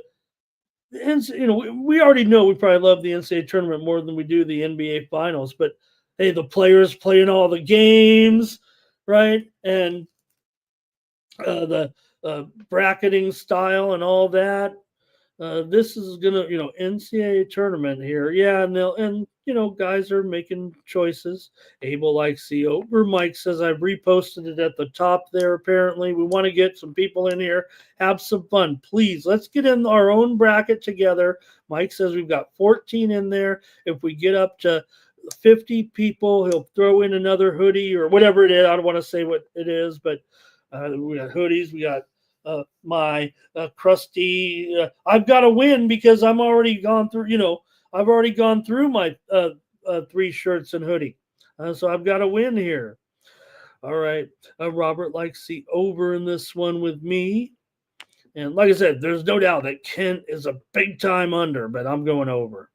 we already know we probably love the NCAA tournament more than we do the NBA finals. But hey, the players playing all the games, right? And the bracketing style and all that. This is gonna, NCAA tournament here, yeah, and guys are making choices. Abel likes the over. Mike says I've reposted it at the top there. Apparently, we want to get some people in here, have some fun, please. Let's get in our own bracket together. Mike says we've got 14 in there. If we get up to 50 people, he'll throw in another hoodie or whatever it is. I don't want to say what it is, but we got hoodies, we got my crusty. I've got to win because I'm already gone through. I've already gone through my 3 shirts and hoodie, so I've got to win here. All right, Robert likes the over in this one with me, and like I said, there's no doubt that Kent is a big time under, but I'm going over.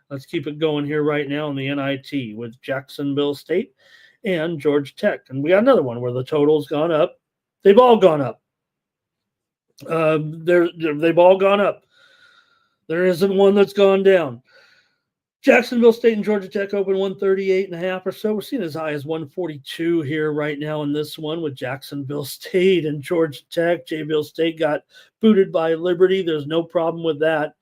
Let's keep it going here right now in the NIT with Jacksonville State and Georgia Tech, and we got another one where the total's gone up. They've all gone up. They've all gone up. There isn't one that's gone down. Jacksonville State and Georgia Tech open 138.5 or so. We're seeing as high as 142 here right now in this one with Jacksonville State and Georgia Tech. Jayville State got booted by Liberty. There's no problem with that.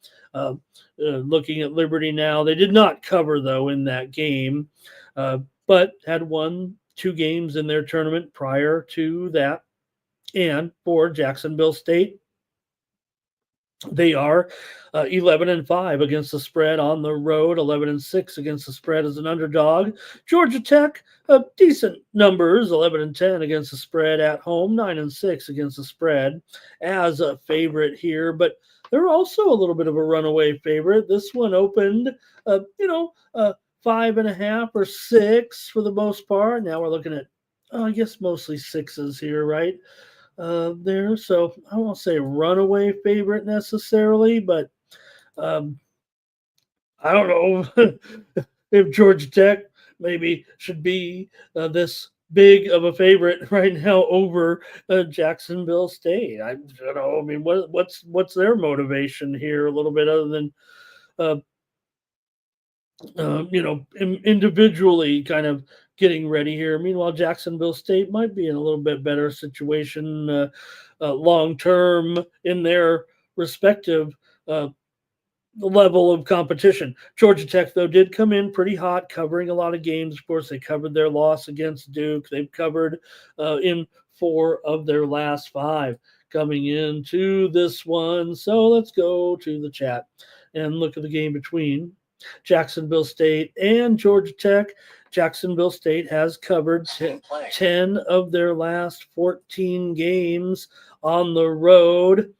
Looking at Liberty now, they did not cover though in that game, but had won 2 games in their tournament prior to that. And for Jacksonville State, they are 11-5 against the spread on the road, 11-6 against the spread as an underdog. Georgia Tech, decent numbers, 11-10 against the spread at home, 9-6 against the spread as a favorite here. But they're also a little bit of a runaway favorite. This one opened, 5.5 or 6 for the most part. Now we're looking at, I guess, mostly 6s here, right? There. So I won't say runaway favorite necessarily, but I don't know if Georgia Tech maybe should be this big of a favorite right now over Jacksonville State. I don't know. I mean, what's their motivation here? A little bit other than uh, individually kind of getting ready here. Meanwhile, Jacksonville State might be in a little bit better situation long term in their respective level of competition. Georgia Tech, though, did come in pretty hot, covering a lot of games. Of course, they covered their loss against Duke. They've covered in 4 of their last 5 coming into this one. So let's go to the chat and look at the game between Jacksonville State and Georgia Tech. Jacksonville State has covered 10 of their last 14 games on the road.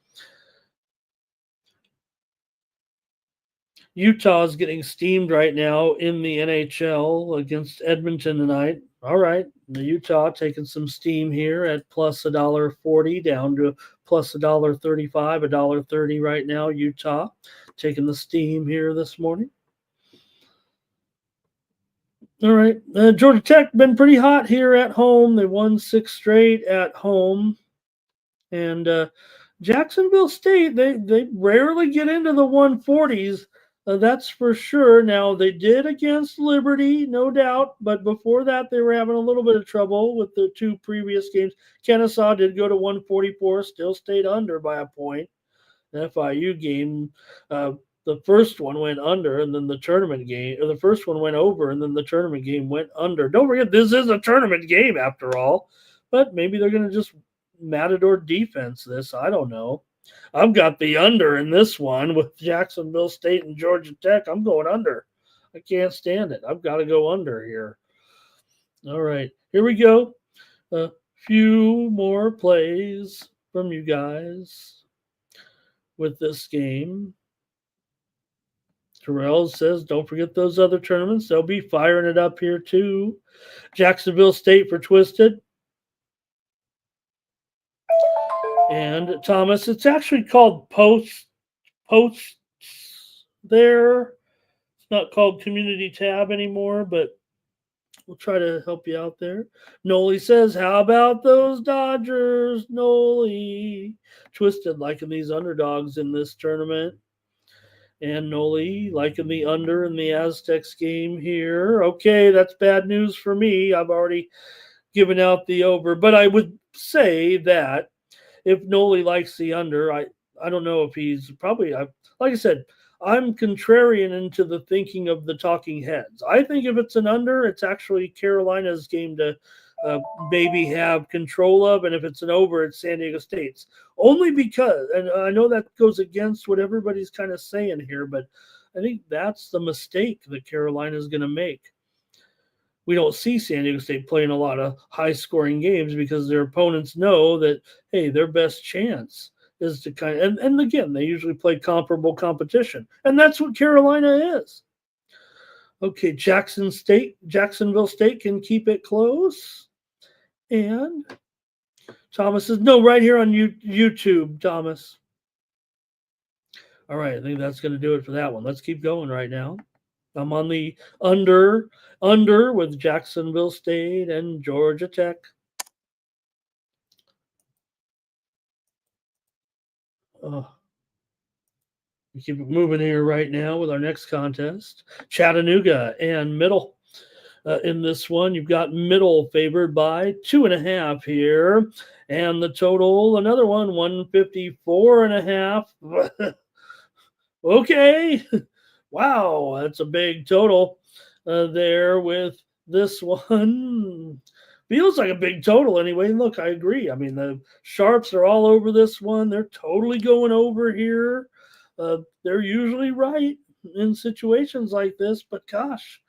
Utah is getting steamed right now in the NHL against Edmonton tonight. All right, the Utah taking some steam here at plus $1.40 down to plus $1.35, $1.30 right now. Utah taking the steam here this morning. All right, Georgia Tech been pretty hot here at home. They won 6 straight at home, and Jacksonville State they rarely get into the 140s. That's for sure. Now they did against Liberty, no doubt, but before that they were having a little bit of trouble with the 2 previous games. Kennesaw did go to 144, still stayed under by a point. The FIU game. The first one went under, and then the tournament game, or the first one went over, and then the tournament game went under. Don't forget, this is a tournament game after all, but maybe they're going to just Matador defense this. I don't know. I've got the under in this one with Jacksonville State and Georgia Tech. I'm going under. I can't stand it. I've got to go under here. All right, here we go. A few more plays from you guys with this game. Terrell says, don't forget those other tournaments. They'll be firing it up here too. Jacksonville State for Twisted. And Thomas, it's actually called Posts there. It's not called Community Tab anymore, but we'll try to help you out there. Noli says, how about those Dodgers, Noli? Twisted liking these underdogs in this tournament. And Noli liking the under in the Aztecs game here. Okay, that's bad news for me. I've already given out the over. But I would say that if Noli likes the under, I don't know if he's probably, like I said, I'm contrarian into the thinking of the talking heads. I think if it's an under, it's actually Carolina's game to maybe have control of. And if it's an over, it's San Diego State's. Only because, and I know that goes against what everybody's kind of saying here, but I think that's the mistake that Carolina is going to make. We don't see San Diego State playing a lot of high-scoring games because their opponents know that, hey, their best chance is to kind of, and again, they usually play comparable competition. And that's what Carolina is. Okay, Jacksonville State can keep it close. And Thomas says, no, right here on YouTube, Thomas. All right, I think that's going to do it for that one. Let's keep going right now. I'm on the under with Jacksonville State and Georgia Tech. We keep it moving here right now with our next contest. Chattanooga and Middle. In this one, you've got Middle favored by 2.5 here. And the total, another one, 154.5. Okay. Wow, that's a big total there with this one. Feels like a big total anyway. Look, I agree. I mean, the Sharps are all over this one. They're totally going over here. They're usually right in situations like this, but gosh,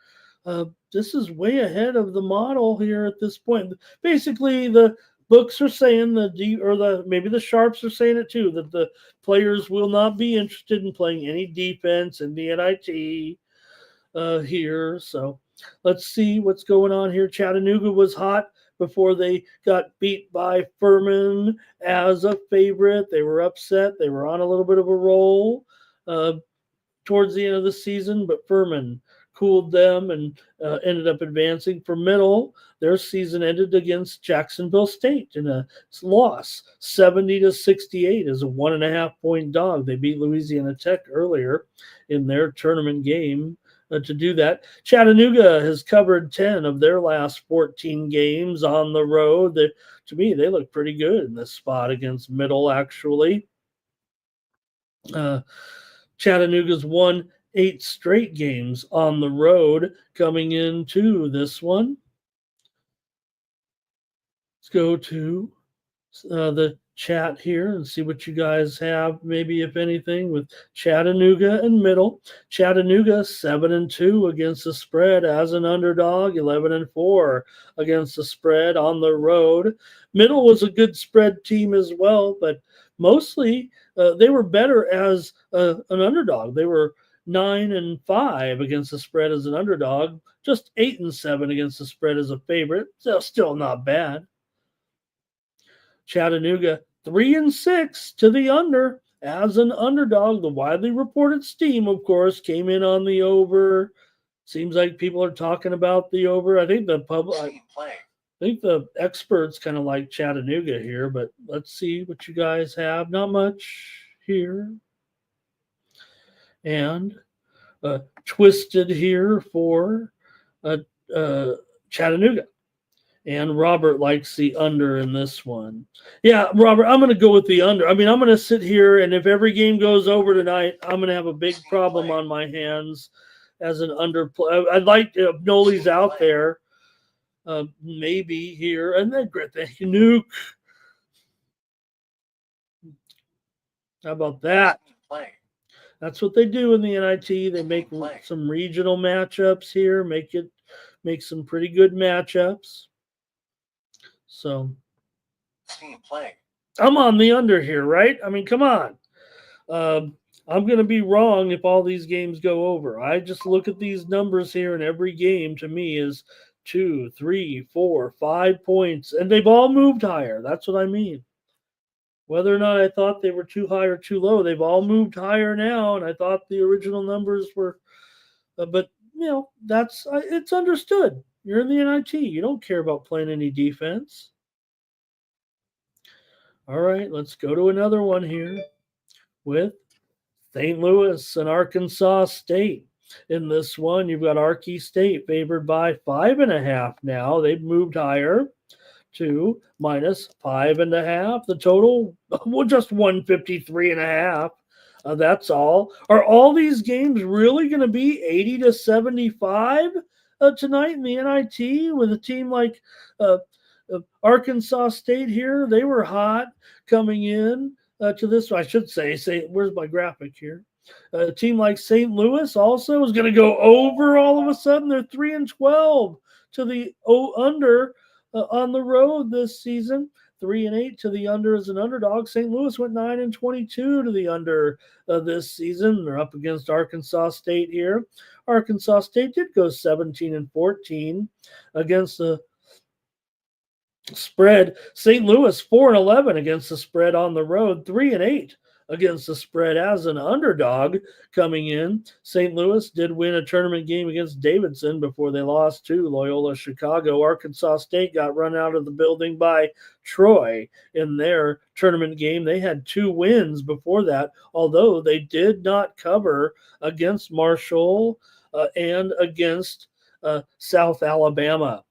this is way ahead of the model here at this point. Basically, the books are saying maybe the Sharps are saying it too, that the players will not be interested in playing any defense in the NIT here. So let's see what's going on here. Chattanooga was hot before they got beat by Furman as a favorite. They were upset. They were on a little bit of a roll towards the end of the season, but Furman cooled them and ended up advancing. For Middle, their season ended against Jacksonville State in a loss, 70-68 as a 1.5-point dog. They beat Louisiana Tech earlier in their tournament game to do that. Chattanooga has covered 10 of their last 14 games on the road. To me, they look pretty good in this spot against Middle, actually. Chattanooga's won 8 straight games on the road coming into this one. Let's go to the chat here and see what you guys have, maybe if anything, with Chattanooga and Middle. Chattanooga 7-2 against the spread as an underdog, 11-4 against the spread on the road. Middle was a good spread team as well, but mostly they were better as an underdog. They were 9-5 against the spread as an underdog, just 8-7 against the spread as a favorite. So still not bad. Chattanooga 3-6 to the under as an underdog. The widely reported steam, of course, came in on the over. Seems like people are talking about the over. I think the experts kind of like Chattanooga here, but let's see what you guys have. Not much here. And twisted here for Chattanooga. And Robert likes the under in this one. Yeah, Robert, I'm going to go with the under. I mean, I'm going to sit here, and if every game goes over tonight, I'm going to have a big problem on my hands as an under. I'd like if Noli's out there, maybe here. And then thank you, Nuke. How about that? That's what they do in the NIT. They make some regional matchups here, make some pretty good matchups. So I'm on the under here, right? I mean, come on. I'm going to be wrong if all these games go over. I just look at these numbers here, and every game to me is 2, 3, 4, 5 points, and they've all moved higher. That's what I mean. Whether or not I thought they were too high or too low, they've all moved higher now, and I thought the original numbers were, but that's it's understood. You're in the NIT. You don't care about playing any defense. All right, let's go to another one here with St. Louis and Arkansas State. In this one, you've got Arky State favored by 5.5 now. They've moved higher to -5.5. The total, well, just 153.5. That's all. Are all these games really going to be 80-75 tonight in the NIT with a team like Arkansas State here? They were hot coming in to this. I should say, where's my graphic here? A team like St. Louis also is going to go over all of a sudden. They're 3-12 to the under on the road this season. 3-8 to the under as an underdog. St. Louis went 9-22 to the under this season. They're up against Arkansas State here. Arkansas State did go 17-14 against the spread. St. Louis 4-11 against the spread on the road. 3-8 against the spread as an underdog coming in. St. Louis did win a tournament game against Davidson before they lost to Loyola Chicago. Arkansas State got run out of the building by Troy in their tournament game. They had 2 wins before that, although they did not cover against Marshall and against South Alabama.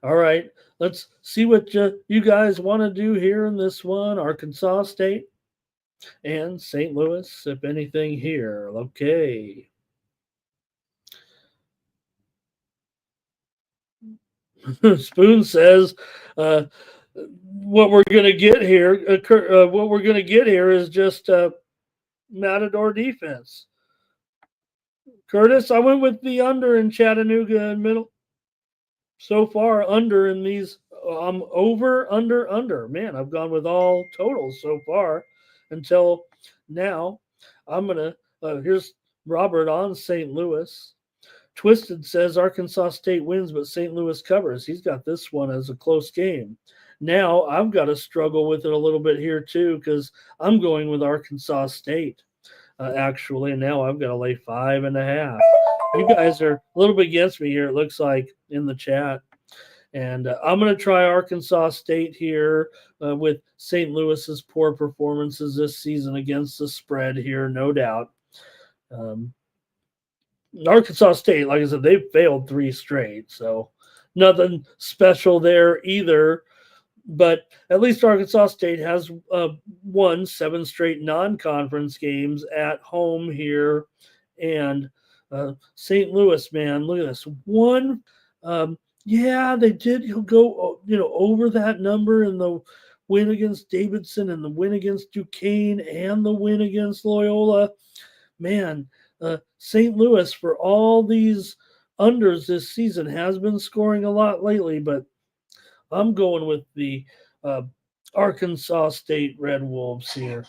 All right, let's see what you guys want to do here in this one. Arkansas State and St. Louis, if anything here. Okay. Spoon says what we're going to get here. What we're going to get here is just Matador defense. Curtis, I went with the under in Chattanooga and middle. So far, under in these, I'm over, under. Man, I've gone with all totals so far until now. I'm going to, here's Robert on St. Louis. Twisted says Arkansas State wins, but St. Louis covers. He's got this one as a close game. Now, I've got to struggle with it a little bit here, too, because I'm going with Arkansas State, actually. And now I've got to lay 5.5. You guys are a little bit against me here, it looks like, in the chat. And I'm going to try Arkansas State here with St. Louis's poor performances this season against the spread here, no doubt. Arkansas State, like I said, they've failed 3 straight, so nothing special there either. But at least Arkansas State has won 7 straight non-conference games at home here. And St. Louis, man, look at this. Yeah, they did go, over that number in the win against Davidson and the win against Duquesne and the win against Loyola. Man, St. Louis, for all these unders this season, has been scoring a lot lately, but I'm going with the Arkansas State Red Wolves here.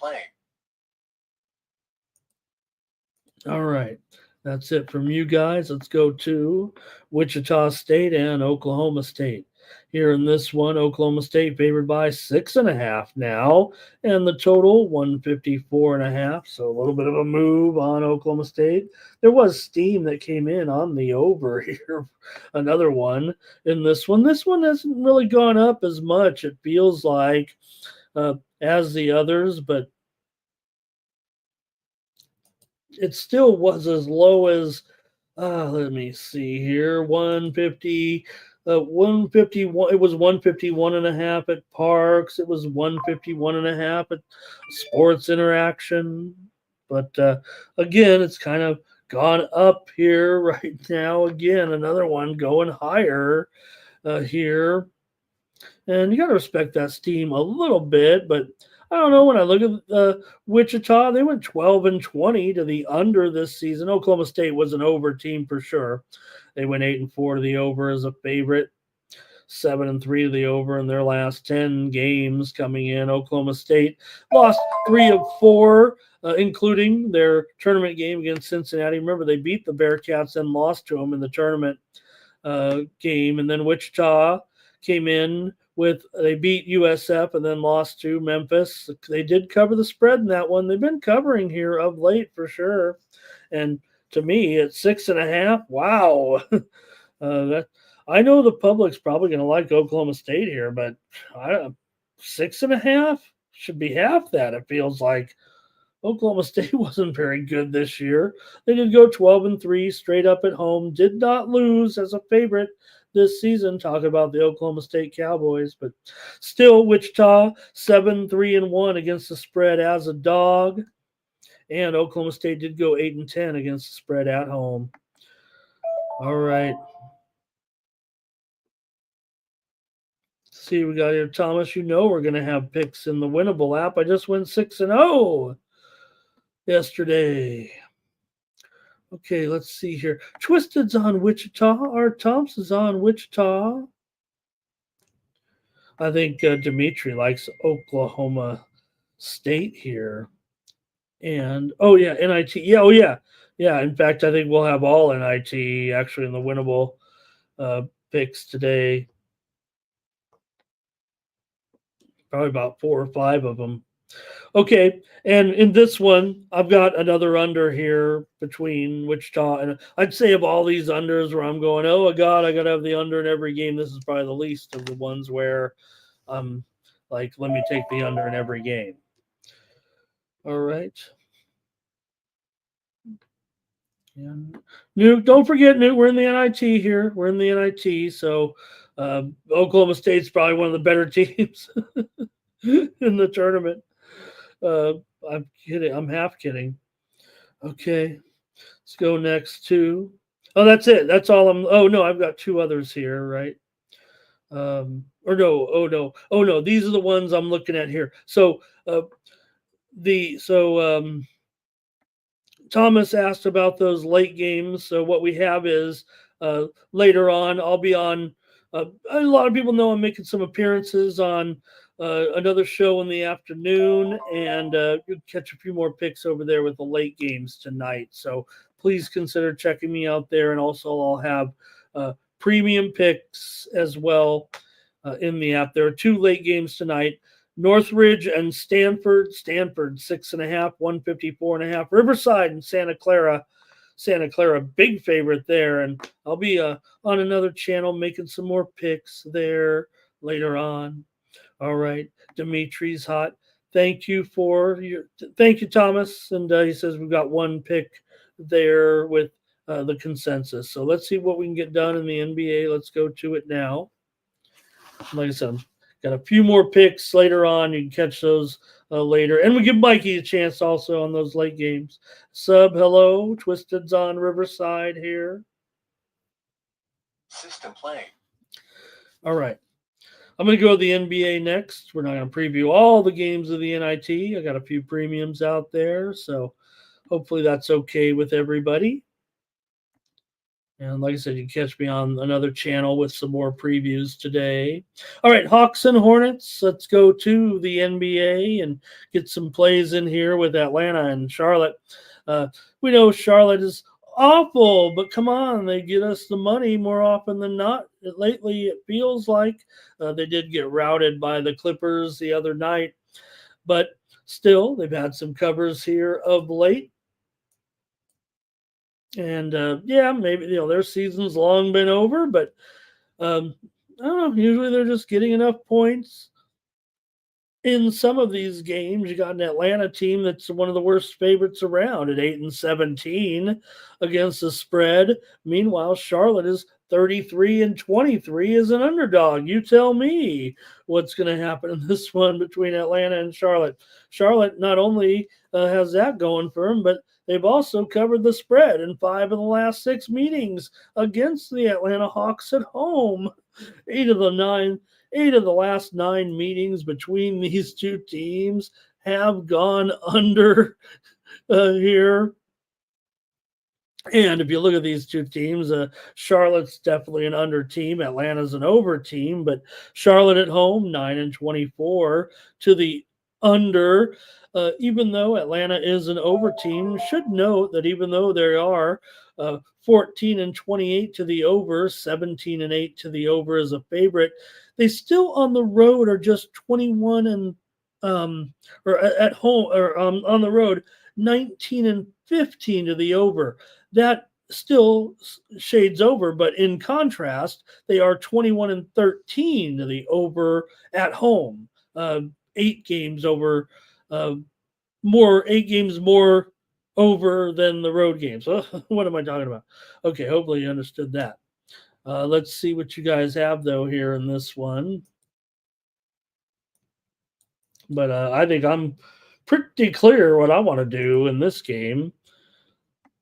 All right. That's it from you guys. Let's go to Wichita State and Oklahoma State. Here in this one, Oklahoma State favored by 6.5 now, and the total 154.5. So a little bit of a move on Oklahoma State. There was steam that came in on the over here. Another one in this one. This one hasn't really gone up as much, it feels like, as the others, but it still was as low as, let me see here, 150, 151. It was 151.5 at Parks. It was 151.5 at Sports Interaction. But again, it's kind of gone up here right now. Again, another one going higher here. And you got to respect that steam a little bit, but I don't know. When I look at Wichita, they went 12-20 to the under this season. Oklahoma State was an over team for sure. They went 8-4 to the over as a favorite. 7-3 to the over in their last 10 games coming in. Oklahoma State lost 3 of 4, including their tournament game against Cincinnati. Remember, they beat the Bearcats and lost to them in the tournament game. And then Wichita came in they beat USF and then lost to Memphis. They did cover the spread in that one. They've been covering here of late for sure. And to me, at 6.5, wow. I know the public's probably going to like Oklahoma State here, but 6.5 should be half that. It feels like Oklahoma State wasn't very good this year. They did go 12-3 straight up at home. Did not lose as a favorite this season. Talk about the Oklahoma State Cowboys, but still Wichita 7-3-1 against the spread as a dog. And Oklahoma State did go 8-10 against the spread at home. All right. See, we got here, Thomas. You know we're going to have picks in the Winnable app. I just went 6-0 yesterday. Okay, let's see here. Twisted's on Wichita. Art Thompson's on Wichita. I think Dimitri likes Oklahoma State here. And, oh, yeah, NIT. Yeah, oh, yeah. Yeah, in fact, I think we'll have all NIT actually in the Winnable picks today. Probably about 4 or 5 of them. Okay, and in this one, I've got another under here between Wichita and I'd say of all these unders where I'm going, oh God, I got to have the under in every game. This is probably the least of the ones where I'm like, let me take the under in every game. All right. And Newt, don't forget, Newt, we're in the NIT here. We're in the NIT, so Oklahoma State's probably one of the better teams in the tournament. I'm kidding. I'm half kidding. Okay. Let's go next to. Oh, that's it. That's all oh, no, I've got 2 others here, right? Or no. Oh, no. Oh, no. These are the ones I'm looking at here. So, Thomas asked about those late games. So, what we have is later on, I'll be on. A lot of people know I'm making some appearances on another show in the afternoon, and you'll catch a few more picks over there with the late games tonight. So please consider checking me out there. And also I'll have premium picks as well in the app. There are 2 late games tonight. Northridge and Stanford. Stanford 6.5, 154.5. Riverside and Santa Clara, big favorite there. And I'll be on another channel making some more picks there later on. All right, Dimitri's hot. Thank you, Thomas. And he says we've got 1 pick there with the consensus. So let's see what we can get done in the NBA. Let's go to it now. Like I said, got a few more picks later on. You can catch those later. And we give Mikey a chance also on those late games. Hello. Twisted's on Riverside here. System playing. All right. I'm going to go to the NBA next. We're not going to preview all the games of the NIT. I got a few premiums out there, so hopefully that's okay with everybody. And like I said, you can catch me on another channel with some more previews today. All right, Hawks and Hornets. Let's go to the NBA and get some plays in here with Atlanta and Charlotte. We know Charlotte is awful, but come on, they get us the money more often than not. Lately, it feels like they did get routed by the Clippers the other night, but still, they've had some covers here of late. And yeah, maybe their season's long been over, but I don't know. Usually, they're just getting enough points. In some of these games, you got an Atlanta team that's one of the worst favorites around at 8-17 against the spread. Meanwhile, Charlotte is 33-23 as an underdog. You tell me what's going to happen in this one between Atlanta and Charlotte. Charlotte not only has that going for them, but they've also covered the spread in 5 of the last 6 meetings against the Atlanta Hawks at home. 8 of the last 9 meetings between these 2 teams have gone under here. And if you look at these two teams, Charlotte's definitely an under team. Atlanta's an over team, but Charlotte at home 9-24 to the under. Even though Atlanta is an over team, should note that even though they are 14-28 to the over, 17-8 to the over as a favorite, they still on the road are just 21 and or at home or on the road 19-15 to the over. That still shades over, but in contrast, they are 21-13 to the over at home. 8 games over, uh, 8 games more over than the road games. What am I talking about? Okay, hopefully you understood that. Let's see what you guys have though here in this one. But I think I'm pretty clear what I want to do in this game.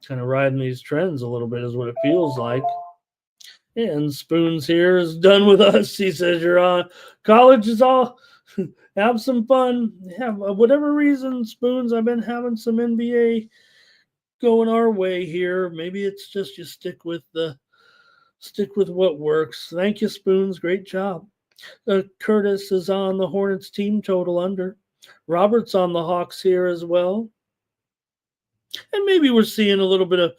Kind of riding these trends a little bit is what it feels like. And Spoons here is done with us. He says you're on. College is all. Have some fun. Have whatever reason, Spoons. I've been having some NBA going our way here. Maybe it's just you stick with what works. Thank you, Spoons. Great job. Curtis is on the Hornets team total under. Robert's on the Hawks here as well. And maybe we're seeing a little bit of,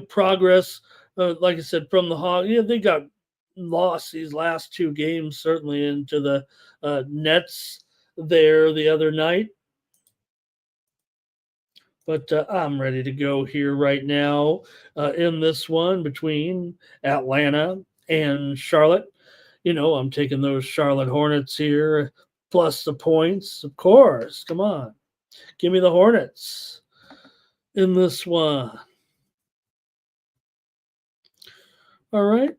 progress. Like I said, from the Hawks. Yeah, they got lost these last 2 games, certainly into the Nets there the other night. But I'm ready to go here right now in this one between Atlanta and Charlotte. I'm taking those Charlotte Hornets here, plus the points, of course. Come on. Give me the Hornets in this one. All right.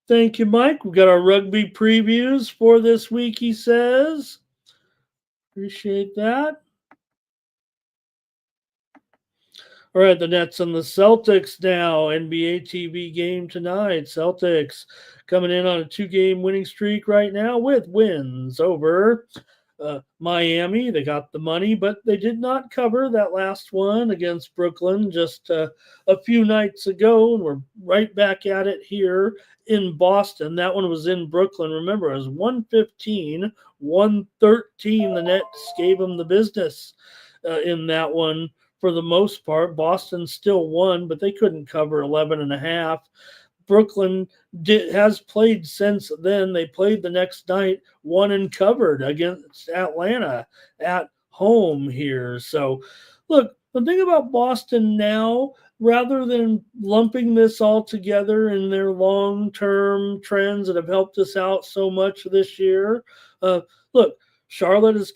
Thank you, Mike. We've got our rugby previews for this week, he says. Appreciate that. All right, the Nets and the Celtics now. NBA TV game tonight. Celtics coming in on a 2-game winning streak right now with wins over Miami. They got the money, but they did not cover that last one against Brooklyn just a few nights ago. And we're right back at it here in Boston. That one was in Brooklyn. Remember, it was 115, 113. The Nets gave them the business in that one. For the most part, Boston still won, but they couldn't cover 11.5. Brooklyn has played since then. They played the next night, won and covered against Atlanta at home here. So, look, the thing about Boston now, rather than lumping this all together in their long-term trends that have helped us out so much this year, look, Charlotte is,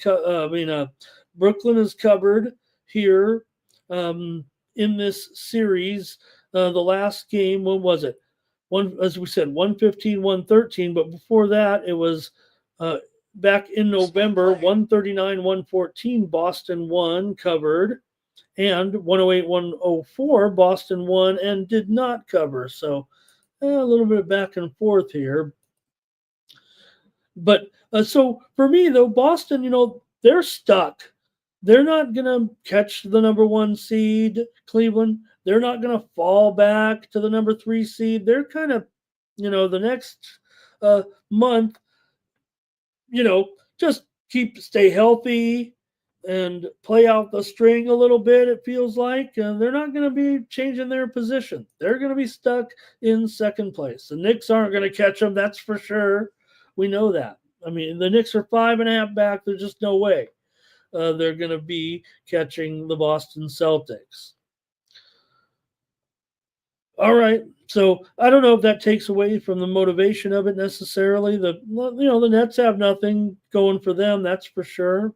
Brooklyn is covered here in this series. The last game, when was it? As we said, 115, 113. But before that, it was back in November, 139, 114. Boston won, covered, and 108, 104. Boston won and did not cover. So a little bit of back and forth here. But so for me, though, Boston, they're stuck. They're not going to catch the number 1 seed, Cleveland. They're not going to fall back to the number 3 seed. They're kind of, the next month, just stay healthy and play out the string a little bit, it feels like. They're not going to be changing their position. They're going to be stuck in second place. The Knicks aren't going to catch them, that's for sure. We know that. I mean, the Knicks are 5.5 back. There's just no way. They're going to be catching the Boston Celtics. All right. So I don't know if that takes away from the motivation of it necessarily. The Nets have nothing going for them, that's for sure.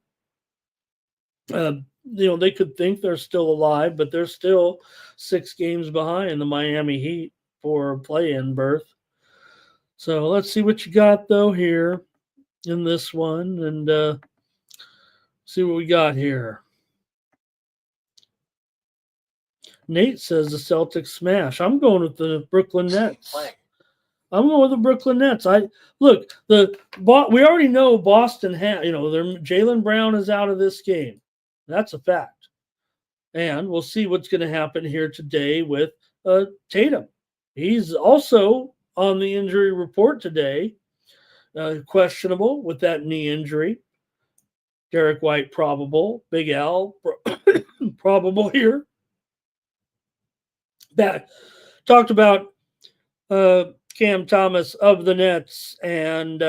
They could think they're still alive, but they're still 6 games behind the Miami Heat for play-in berth. So let's see what you got, though, here in this one. And see what we got here. Nate says the Celtics smash. I'm going with the Brooklyn Nets. I'm going with the Brooklyn Nets. We already know Boston Jaylen Brown is out of this game. That's a fact. And we'll see what's going to happen here today with Tatum. He's also on the injury report today, questionable with that knee injury. Derek White probable, Big Al probable here. That talked about Cam Thomas of the Nets and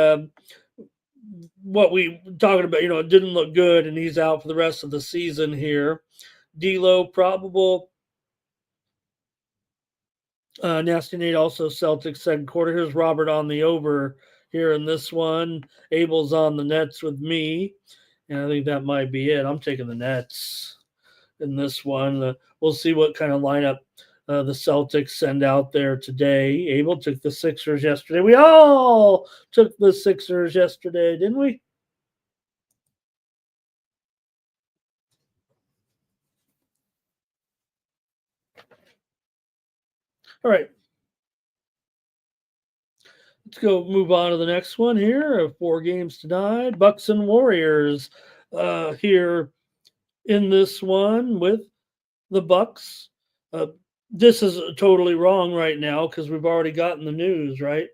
what we talking about. It didn't look good, and he's out for the rest of the season here. D'Lo probable. Nasty Nate also Celtics second quarter. Here's Robert on the over here in this one. Abel's on the Nets with me, and I think that might be it. I'm taking the Nets in this one. We'll see what kind of lineup the Celtics send out there today. Abel took the Sixers yesterday. We all took the Sixers yesterday, didn't we? All right. Let's go move on to the next one here. 4 games tonight. Bucks and Warriors here in this one with the Bucks. This is totally wrong right now because we've already gotten the news, right?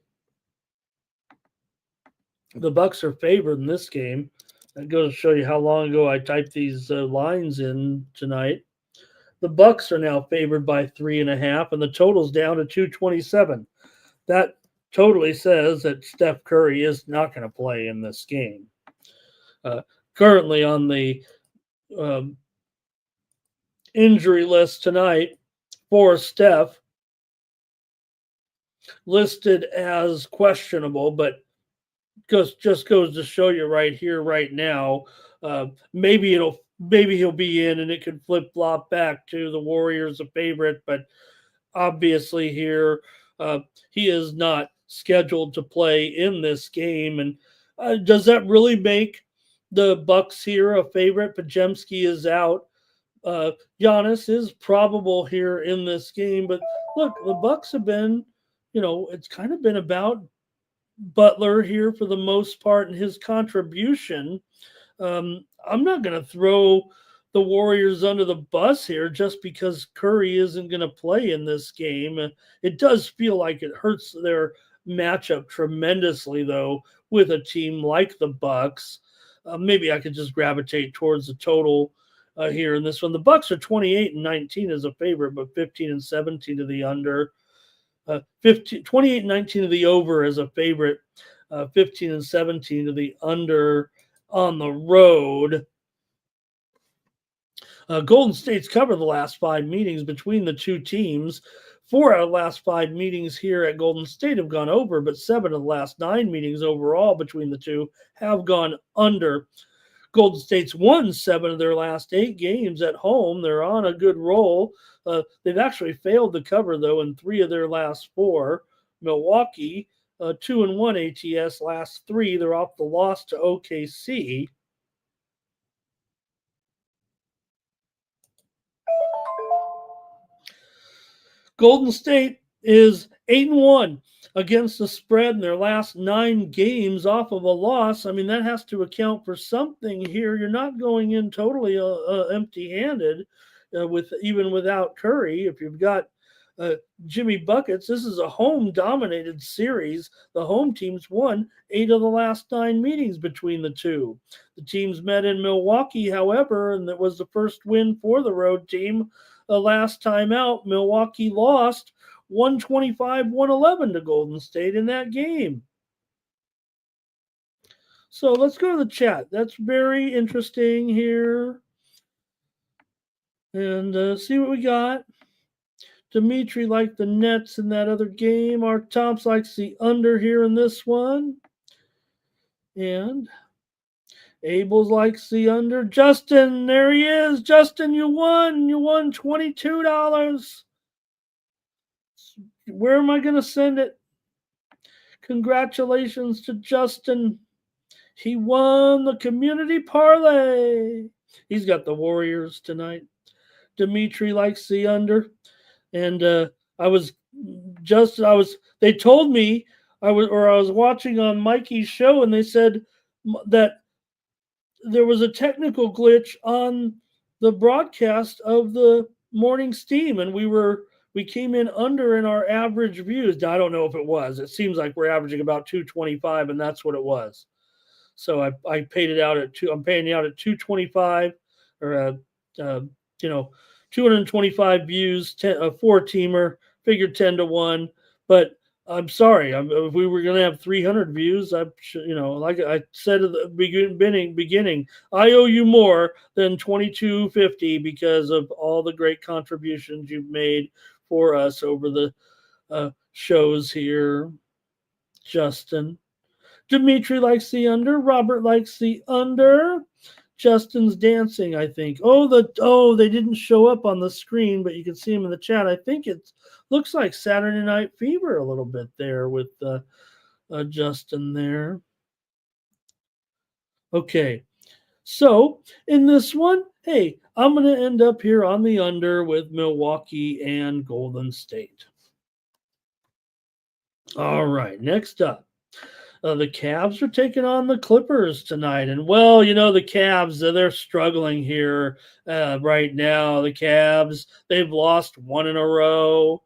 The Bucks are favored in this game. That goes to show you how long ago I typed these lines in tonight. The Bucks are now favored by 3.5, and the total's down to 227. That totally says that Steph Curry is not going to play in this game. Currently on the injury list tonight for Steph, listed as questionable, but just goes to show you right here, right now. Maybe he'll be in, and it could flip flop back to the Warriors a favorite, but obviously here he is not scheduled to play in this game. And does that really make the Bucks here a favorite? Podziemski is out. Giannis is probable here in this game, but look, the Bucks have been, it's kind of been about Butler here for the most part and his contribution. I'm not going to throw the Warriors under the bus here just because Curry isn't going to play in this game. It does feel like it hurts their matchup tremendously, though, with a team like the Bucks. Maybe I could just gravitate towards the total here in this one. The Bucks are 28-19 as a favorite, but 15-17 to the under. 28-19 to the over as a favorite. 15-17 to the under on the road. Golden State's covered the last 5 meetings between the two teams. 4 out of the last 5 meetings here at Golden State have gone over, but 7 of the last 9 meetings overall between the two have gone under. Golden State's won 7 of their last 8 games at home. They're on a good roll. They've actually failed to cover, though, in 3 of their last 4. Milwaukee, 2-1 ATS last 3. They're off the loss to OKC. Golden State is 8-1 against the spread in their last 9 games off of a loss. I mean, that has to account for something here. You're not going in totally empty-handed even without Curry. If you've got Jimmy Buckets, this is a home-dominated series. The home teams won 8 of the last 9 meetings between the two. The teams met in Milwaukee, however, and that was the first win for the road team. Last time out, Milwaukee lost 125-111 to Golden State in that game. So let's go to the chat. That's very interesting here. And see what we got. Dimitri liked the Nets in that other game. Art Tops likes the under here in this one. And Abel's likes the under. Justin, there he is. Justin, you won. You won $22. Where am I going to send it? Congratulations to Justin. He won the community parlay. He's got the Warriors tonight. Dimitri likes the under. And they told me I was watching on Mikey's show, and they said that there was a technical glitch on the broadcast of the morning steam, and we came in under in our average views. Now, I don't know if it was. It seems like we're averaging about 225, and that's what it was. So I paid it out at two. I'm paying it out at 225, or uh, 225 views, a four-teamer, figured 10-1. But I'm sorry, if we were going to have 300 views, like I said at the beginning, I owe you more than 22.50 because of all the great contributions you've made for us over the shows here, Justin. Dimitri likes the under. Robert likes the under. Justin's dancing, I think. They didn't show up on the screen, but you can see him in the chat. I think it looks like Saturday Night Fever a little bit there with Justin there. Okay, so in this one, hey, I'm going to end up here on the under with Milwaukee and Golden State. All right, next up. The Cavs are taking on the Clippers tonight. And, the Cavs, they're struggling here right now. The Cavs, they've lost one in a row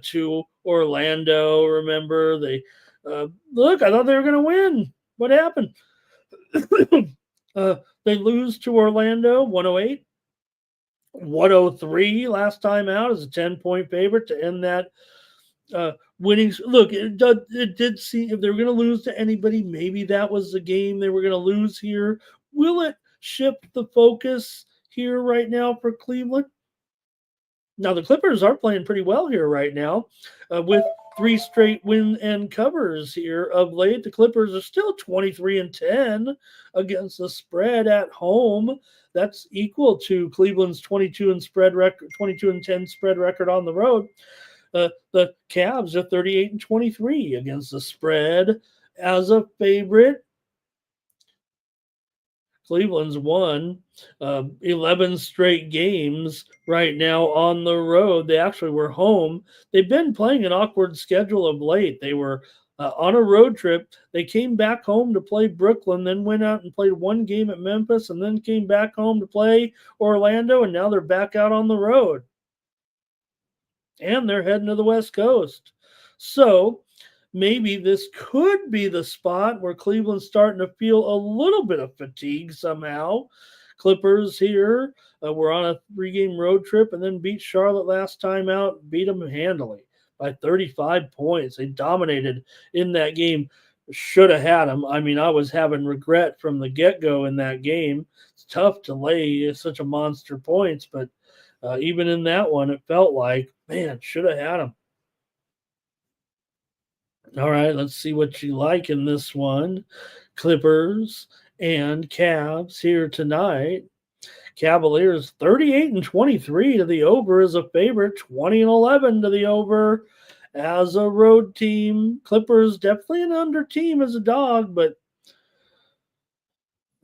to Orlando. Remember, I thought they were going to win. What happened? They lose to Orlando, 108. 103 last time out as a 10-point favorite to end that winning. Look, it did seem if they were going to lose to anybody, maybe that was the game they were going to lose here. Will it shift the focus here right now for Cleveland? Now, the Clippers are playing pretty well here right now with 3 straight win and covers here of late. The Clippers are still 23-10 against the spread at home. That's equal to Cleveland's 22-10 spread record on the road. The Cavs are 38-23 against the spread as a favorite. Cleveland's won 11 straight games right now on the road. They actually were home. They've been playing an awkward schedule of late. They were on a road trip. They came back home to play Brooklyn, then went out and played one game at Memphis, and then came back home to play Orlando, and now they're back out on the road. And they're heading to the West Coast. So maybe this could be the spot where Cleveland's starting to feel a little bit of fatigue somehow. Clippers here were on a 3-game road trip and then beat Charlotte last time out, beat them handily by 35 points. They dominated in that game. Should have had them. I mean, I was having regret from the get-go in that game. It's tough to lay such a monster points, but even in that one, it felt like, man, should have had him. All right, let's see what you like in this one. Clippers and Cavs here tonight. Cavaliers 38-23 to the over as a favorite, 20-11 to the over as a road team. Clippers definitely an under team as a dog, but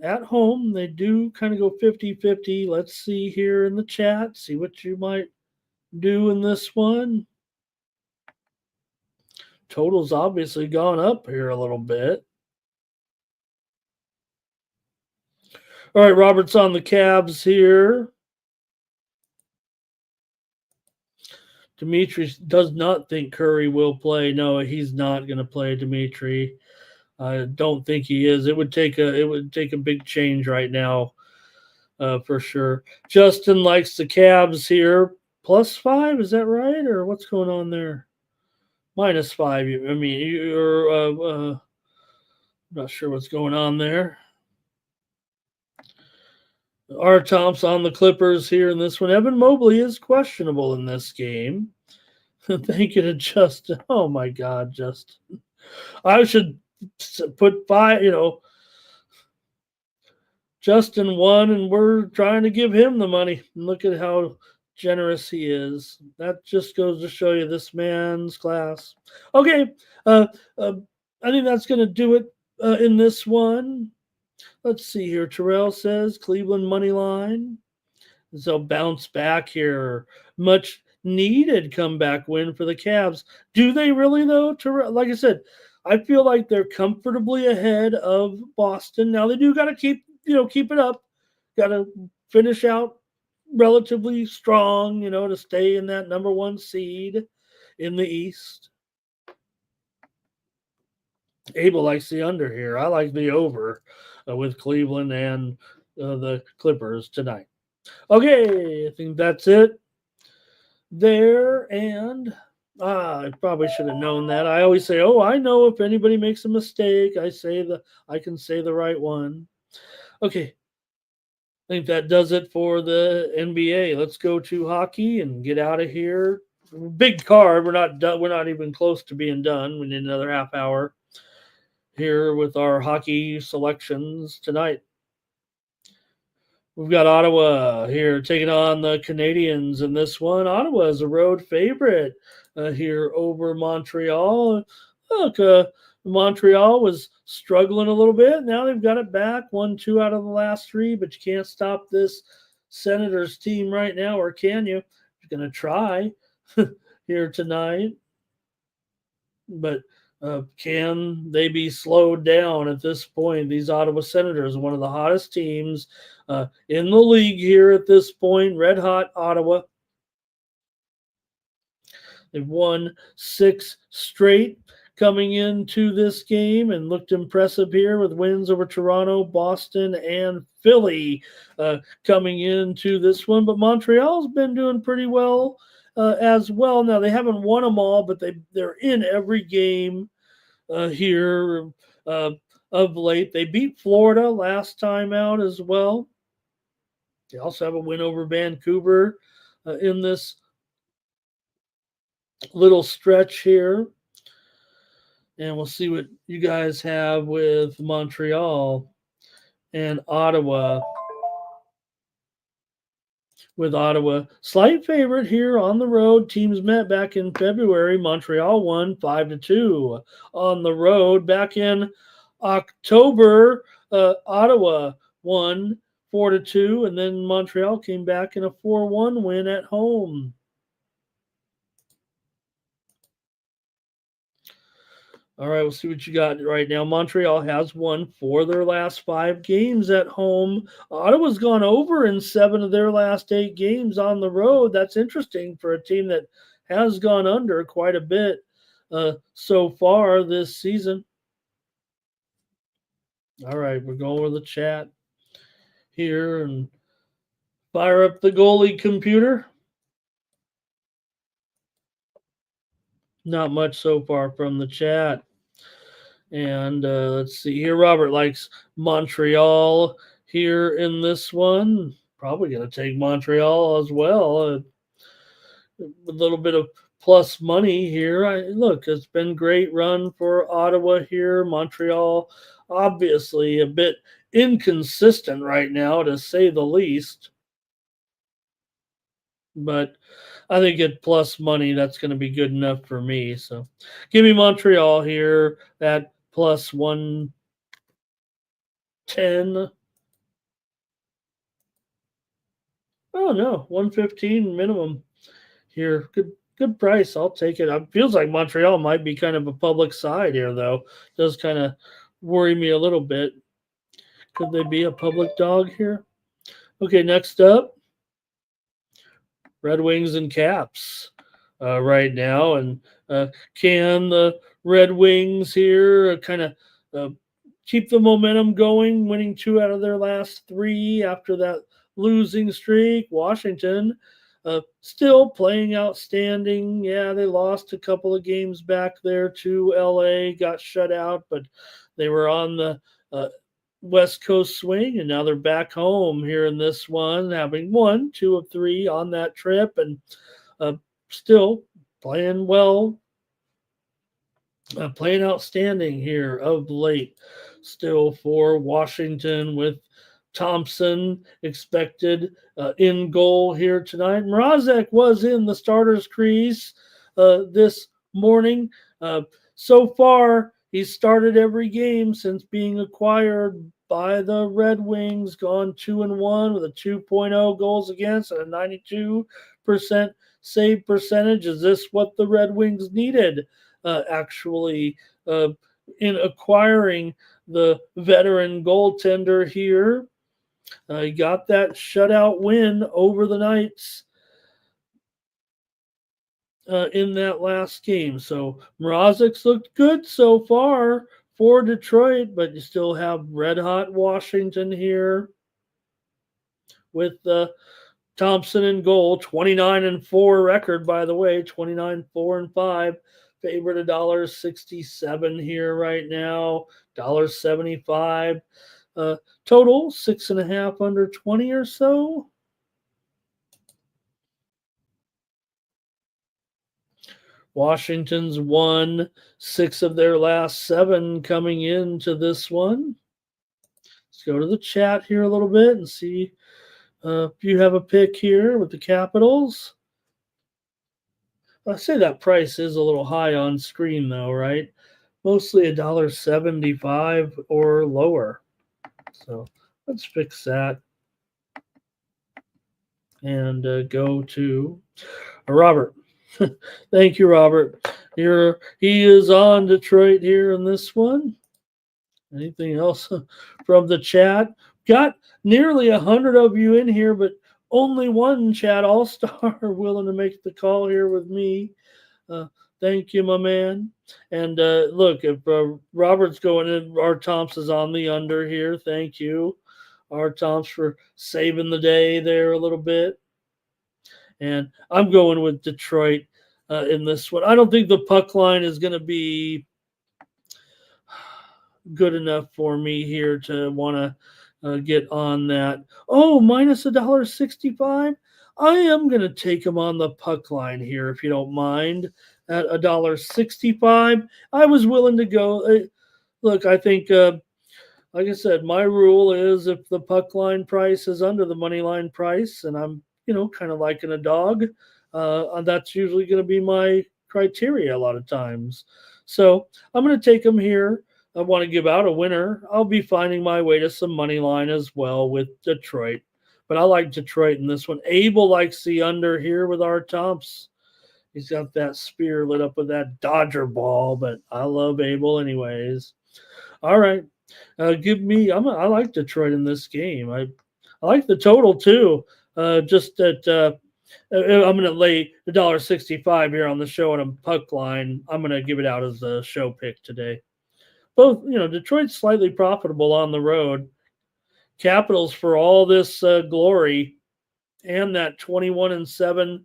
at home, they do kind of go 50-50. Let's see here in the chat, see what you might do in this one. Total's obviously gone up here a little bit. All right, Robert's on the Cavs here. Dimitri does not think Curry will play. No, he's not going to play, Dimitri. I don't think he is. It would take a big change right now, for sure. Justin likes the Cavs here. +5, is that right? Or what's going on there? -5. I mean, you're not sure what's going on there. R. Thompson on the Clippers here in this one. Evan Mobley is questionable in this game. Thank you to Justin. Oh my God, Justin. I should put 5, Justin won, and we're trying to give him the money. Look at how generous he is. That just goes to show you this man's class. Okay, I think that's going to do it in this one. Let's see here. Terrell says Cleveland money line. So bounce back here. Much needed comeback win for the Cavs. Do they really though? Terrell, like I said, I feel like they're comfortably ahead of Boston. Now they do got to keep it up. Got to finish out relatively strong, to stay in that number one seed in the East. Abel likes the under here. I like the over with Cleveland and the Clippers tonight. Okay, I think that's it there. And I probably should have known that. I always say, "Oh, I know if anybody makes a mistake, I can say the right one." Okay, I think that does it for the NBA. Let's go to hockey and get out of here. Big card. We're not done. We're not even close to being done. We need another half hour here with our hockey selections tonight. We've got Ottawa here taking on the Canadians in this one. Ottawa is a road favorite here over Montreal. Look, Montreal was struggling a little bit. Now they've got it back. 1-2 out of the last three, but you can't stop this Senators team right now, or can you? You're going to try here tonight. But can they be slowed down at this point? These Ottawa Senators, one of the hottest teams in the league here at this point, red hot Ottawa. They've won 6 straight coming into this game and looked impressive here with wins over Toronto, Boston, and Philly coming into this one. But Montreal's been doing pretty well as well. Now, they haven't won them all, but they're in every game here of late. They beat Florida last time out as well. They also have a win over Vancouver in this little stretch here. And we'll see what you guys have with Montreal and Ottawa. With Ottawa, slight favorite here on the road. Teams met back in February. Montreal won 5-2 on the road. Back in October, Ottawa won 4-2, and then Montreal came back in a 4-1 win at home. All right, we'll see what you got right now. Montreal has won 4 of their last 5 games at home. Ottawa's gone over in 7 of their last 8 games on the road. That's interesting for a team that has gone under quite a bit so far this season. All right, we're going over the chat here and fire up the goalie computer. Not much so far from the chat. And let's see here. Robert likes Montreal here in this one. Probably going to take Montreal as well. A little bit of plus money here. Look, it's been a great run for Ottawa here. Montreal, obviously a bit inconsistent right now, to say the least. But I think at plus money, that's going to be good enough for me. So give me Montreal here at plus 110. Oh, no, 115 minimum here. Good price. I'll take it. It feels like Montreal might be kind of a public side here, though. It does kind of worry me a little bit. Could they be a public dog here? Okay, next up. Red Wings and Caps right now. And can the Red Wings here kind of keep the momentum going, winning 2 out of their last 3 after that losing streak? Washington still playing outstanding. Yeah, they lost a couple of games back there to LA, got shut out, but they were on the West Coast swing, and now they're back home here in this one, having won 2 of 3 on that trip, and still playing well, playing outstanding here of late. Still for Washington, with Thompson expected in goal here tonight. Mrazek was in the starter's crease this morning. So far, he's started every game since being acquired by the Red Wings, gone 2-1 with a 2.0 goals against and a 92% save percentage. Is this what the Red Wings needed, actually, in acquiring the veteran goaltender here? He got that shutout win over the Knights in that last game. So Mrazek's looked good so far for Detroit, but you still have red hot Washington here with Thompson in goal, 29-4 record, by the way, 29-4-5. Favorite $1.67 here right now, $1.75. Total 6.5 under 20 or so. Washington's won 6 of their last 7 coming into this one. Let's go to the chat here a little bit and see if you have a pick here with the Capitals. I say that price is a little high on screen though, right? Mostly $1.75 or lower. So let's fix that and go to Robert. Thank you, Robert. He is on Detroit here in this one. Anything else from the chat? Got nearly 100 of you in here, but only one chat all-star willing to make the call here with me. Thank you, my man. And look, if Robert's going in, our Thompson's on the under here. Thank you, our Thompson, for saving the day there a little bit. And I'm going with Detroit in this one. I don't think the puck line is going to be good enough for me here to want to get on that. Oh, minus $1.65. I am going to take him on the puck line here, if you don't mind, at $1.65. I was willing to go. Look, I think, like I said, my rule is if the puck line price is under the money line price, and I'm, kind of liking a dog, that's usually going to be my criteria a lot of times. So I'm going to take him here. I want to give out a winner. I'll be finding my way to some money line as well with Detroit. But I like Detroit in this one. Abel likes the under here with our Tomps. He's got that spear lit up with that Dodger ball, but I love Abel anyways. All right. Give me, I like Detroit in this game. I like the total too. Just that I'm going to lay $1.65 here on the show and a puck line. I'm going to give it out as a show pick today. Both, Detroit's slightly profitable on the road. Capitals, for all this glory and that 21-7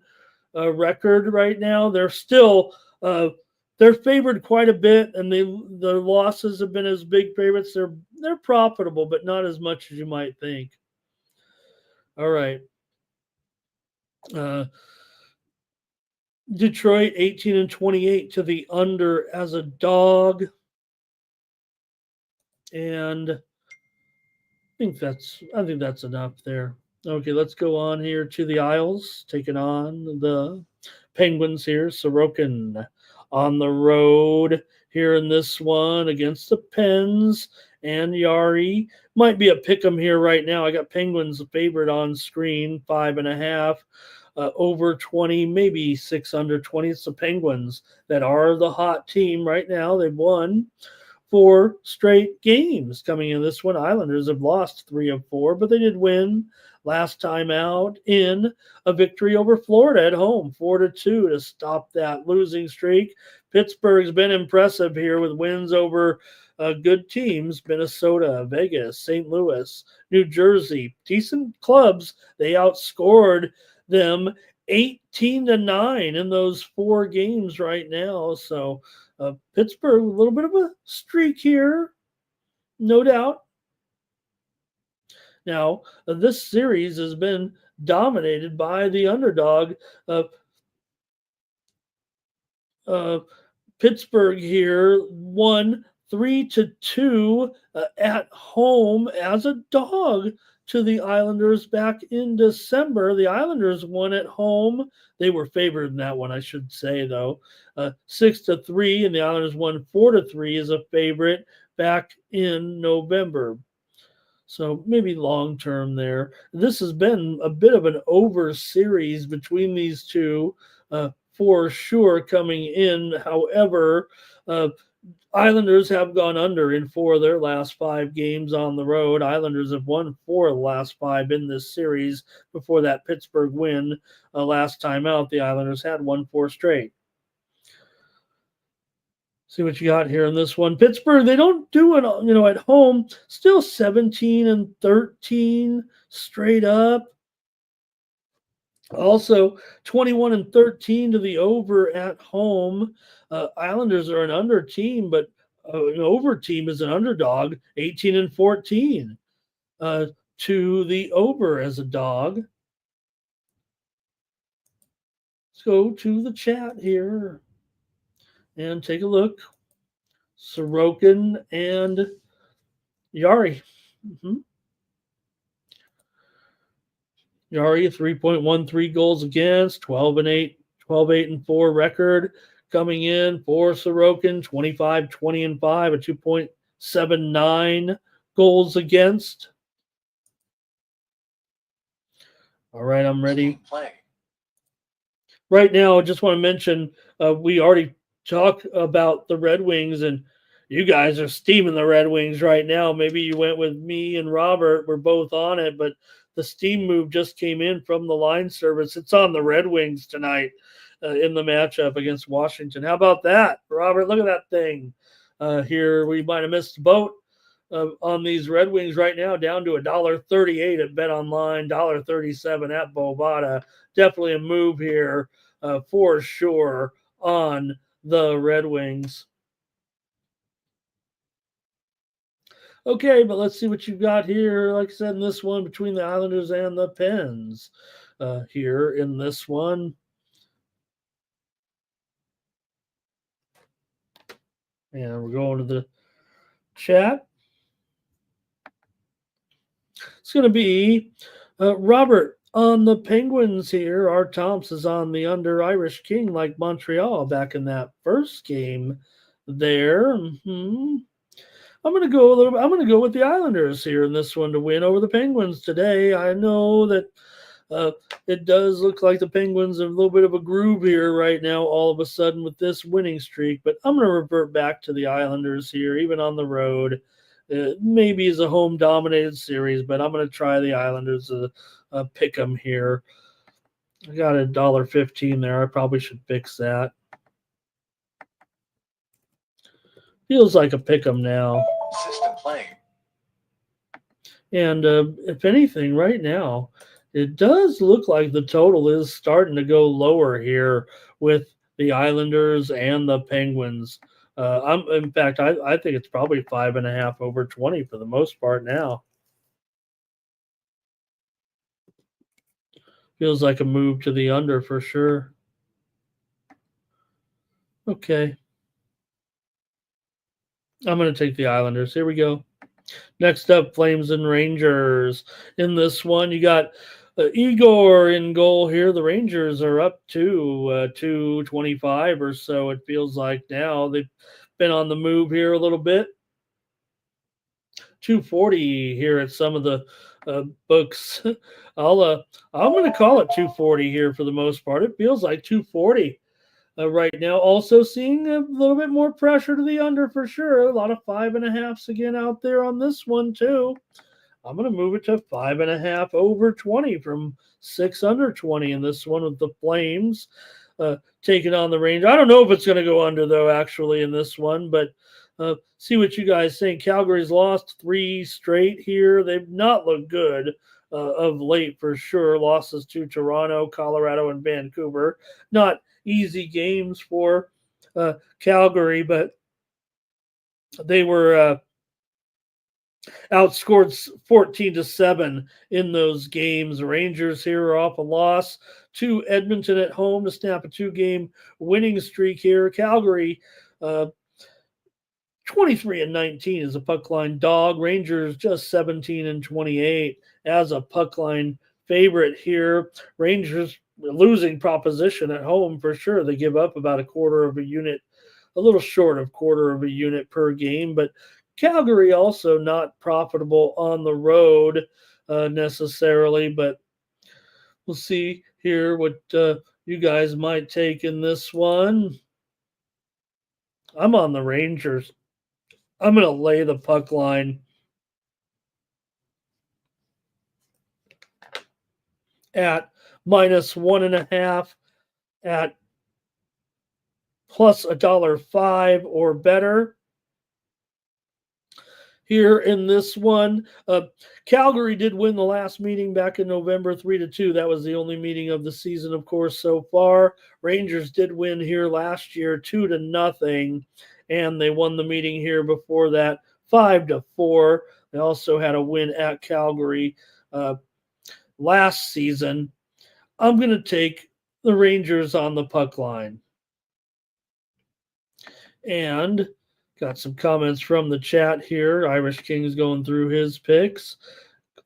record right now, they're still they're favored quite a bit, and the losses have been as big favorites. They're profitable, but not as much as you might think. All right. Detroit 18-28 to the under as a dog. And I think that's enough there. Okay, let's go on here to the Isles, taking on the Penguins here. Sorokin on the road here in this one against the Pens, and Yari. Might be a pick 'em here right now. I got Penguins favorite on screen, 5.5. Over 20, maybe 6 under 20. It's the Penguins that are the hot team right now. They've won 4 straight games coming in this one. Islanders have lost 3 of 4, but they did win last time out in a victory over Florida at home, 4-2 to stop that losing streak. Pittsburgh's been impressive here with wins over good teams, Minnesota, Vegas, St. Louis, New Jersey, decent clubs. They outscored them 18-9 in those 4 games right now. So Pittsburgh, a little bit of a streak here, no doubt. Now, this series has been dominated by the underdog. Pittsburgh here won 3-2 at home as a dog to the Islanders back in December. The Islanders won at home. They were favored in that one, I should say, though. 6-3, and the Islanders won 4-3 as a favorite back in November. So maybe long-term there. This has been a bit of an over series between these two for sure coming in. However, Islanders have gone under in 4 of their last 5 games on the road. Islanders have won 4 of the last 5 in this series before that Pittsburgh win last time out. The Islanders had won 4 straight. See what you got here in this one. Pittsburgh, they don't do it, at home. Still 17-13 straight up. Also, 21-13 to the over at home. Islanders are an under team, but an over team is an underdog, 18-14 to the over as a dog. Let's go to the chat here and take a look. Sorokin and Yari. Yari, 3.13 goals against, 12-8, 12-8-4 record coming in for Sorokin, 25-20-5, a 2.79 goals against. All right, I'm ready. Right now, I just want to mention we already talked about the Red Wings, and you guys are steaming the Red Wings right now. Maybe you went with me and Robert. We're both on it, but the steam move just came in from the line service. It's on the Red Wings tonight in the matchup against Washington. How about that, Robert? Look at that thing here. We might have missed the boat on these Red Wings right now, down to $1.38 at BetOnline, $1.37 at Bovada. Definitely a move here for sure on the Red Wings. Okay, but let's see what you've got here. Like I said, in this one between the Islanders and the Pens here in this one. And we're going to the chat. It's going to be Robert on the Penguins here. Art Thompson is on the under. Irish King like Montreal back in that first game there. I'm going to go with the Islanders here in this one to win over the Penguins today. I know that it does look like the Penguins are a little bit of a groove here right now, all of a sudden with this winning streak, but I'm going to revert back to the Islanders here, even on the road. Maybe it's a home dominated series, but I'm going to try the Islanders to pick them here. I got $1.15 there. I probably should fix that. Feels like a pick 'em now. System playing. And if anything, right now, it does look like the total is starting to go lower here with the Islanders and the Penguins. In fact, I think it's probably 5.5 over 20 for the most part now. Feels like a move to the under for sure. Okay. I'm going to take the Islanders. Here we go. Next up, Flames and Rangers. In this one, you got Igor in goal here. The Rangers are up to 225 or so, it feels like now. They've been on the move here a little bit. 240 here at some of the books. I'm going to call it 240 here for the most part. It feels like 240. Right now, also seeing a little bit more pressure to the under for sure. A lot of 5.5s again out there on this one too. I'm going to move it to 5.5 over 20 from 6 under 20 in this one with the Flames taking on the Rangers. I don't know if it's going to go under though, actually, in this one, but see what you guys think. Calgary's lost 3 straight here. They've not looked good of late for sure. Losses to Toronto, Colorado, and Vancouver. Not easy games for Calgary, but they were outscored 14-7 in those games. The Rangers here are off a loss to Edmonton at home to snap a 2-game winning streak here. Calgary 23-19 as a puck line dog. Rangers just 17-28 as a puck line favorite here. Rangers losing proposition at home for sure. They give up about a quarter of a unit, a little short of quarter of a unit per game, but Calgary also not profitable on the road necessarily, but we'll see here what you guys might take in this one. I'm on the Rangers. I'm going to lay the puck line at -1.5 at plus $1.05 or better. Here in this one, Calgary did win the last meeting back in November 3-2. That was the only meeting of the season, of course, so far. Rangers did win here last year 2-0, and they won the meeting here before that 5-4. They also had a win at Calgary last season. I'm going to take the Rangers on the puck line. And got some comments from the chat here. Irish King's going through his picks.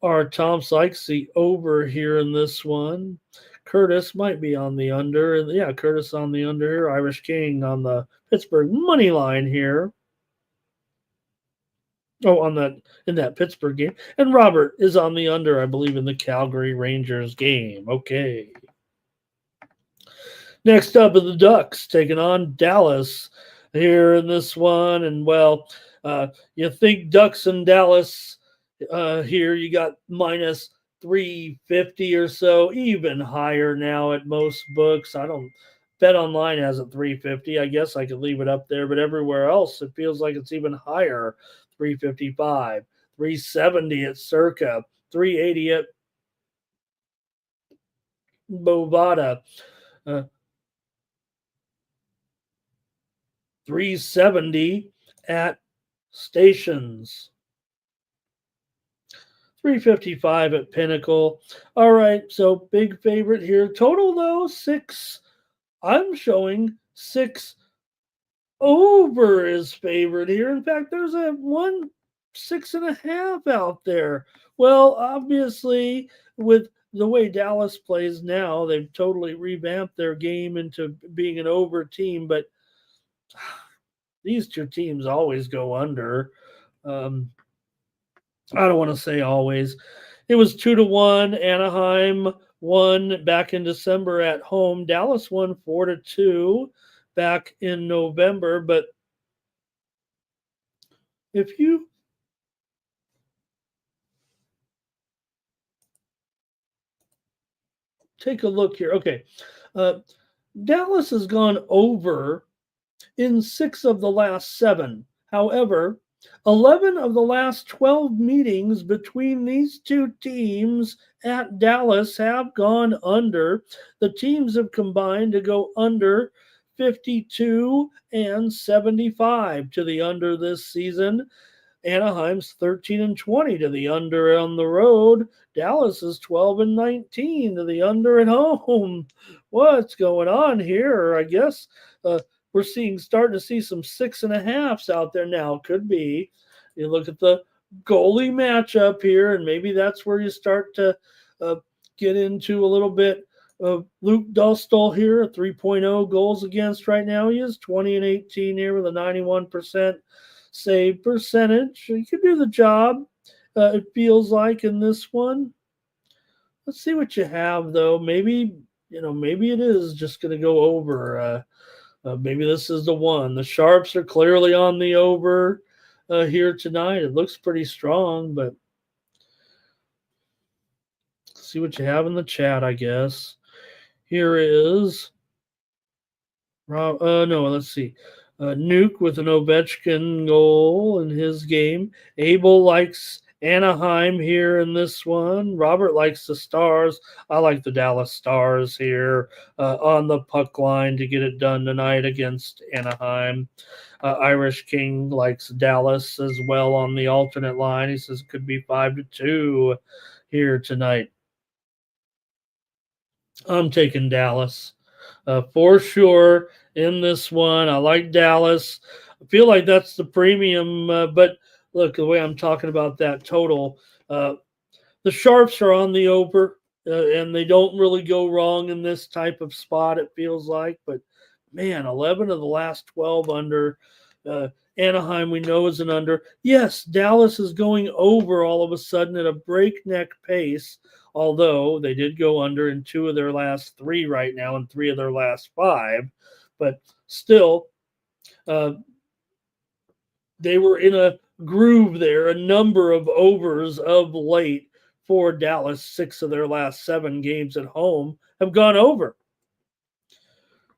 Our Tom Sykes the over here in this one. Curtis might be on the under. Yeah, Curtis on the under here. Irish King on the Pittsburgh money line here. Oh, in that Pittsburgh game. And Robert is on the under, I believe, in the Calgary Rangers game. Okay. Next up are the Ducks taking on Dallas here in this one. And, well, you think Ducks and Dallas here, you got -350 or so, even higher now at most books. I don't bet online has it 350. I guess I could leave it up there, but everywhere else it feels like it's even higher. 355, 370 at Circa, 380 at Bovada. 370 at Stations. 355 at Pinnacle. All right, so big favorite here. Total, though, 6. I'm showing 6 over is favored here. In fact, there's a 6.5 out there. Well, obviously, with the way Dallas plays now, they've totally revamped their game into being an over team, but these two teams always go under. I don't want to say always. It was 2-1. Anaheim won back in December at home. Dallas won 4-2 back in November. But if you take a look here, okay, Dallas has gone over in 6 of the last 7. However, 11 of the last 12 meetings between these two teams at Dallas have gone under. The teams have combined to go under 52 and 75 to the under this season. Anaheim's 13-20 to the under on the road. Dallas is 12-19 to the under at home. What's going on here? I guess we're starting to see some 6.5s out there now. Could be. You look at the goalie matchup here, and maybe that's where you start to get into a little bit of Luke Dustal here, a 3.0 goals against right now. He is 20-18 here with a 91% save percentage. He can do the job, it feels like, in this one. Let's see what you have, though. Maybe it is just going to go over. Maybe this is the one. The Sharps are clearly on the over here tonight. It looks pretty strong, but let's see what you have in the chat, I guess. Here is let's see. Nuke with an Ovechkin goal in his game. Abel likes Anaheim here in this one. Robert likes the Stars. I like the Dallas Stars here on the puck line to get it done tonight against Anaheim. Irish King likes Dallas as well on the alternate line. He says it could be 5-2 here tonight. I'm taking Dallas for sure in this one. I like Dallas. I feel like that's the premium, but look, the way I'm talking about that total, the Sharps are on the over, and they don't really go wrong in this type of spot, it feels like. But, man, 11 of the last 12 under. Anaheim, we know, is an under. Yes, Dallas is going over all of a sudden at a breakneck pace, although they did go under in 2 of their last 3 right now and 3 of their last 5. But still, they were in a groove there, a number of overs of late for Dallas. 6 of their last 7 games at home have gone over.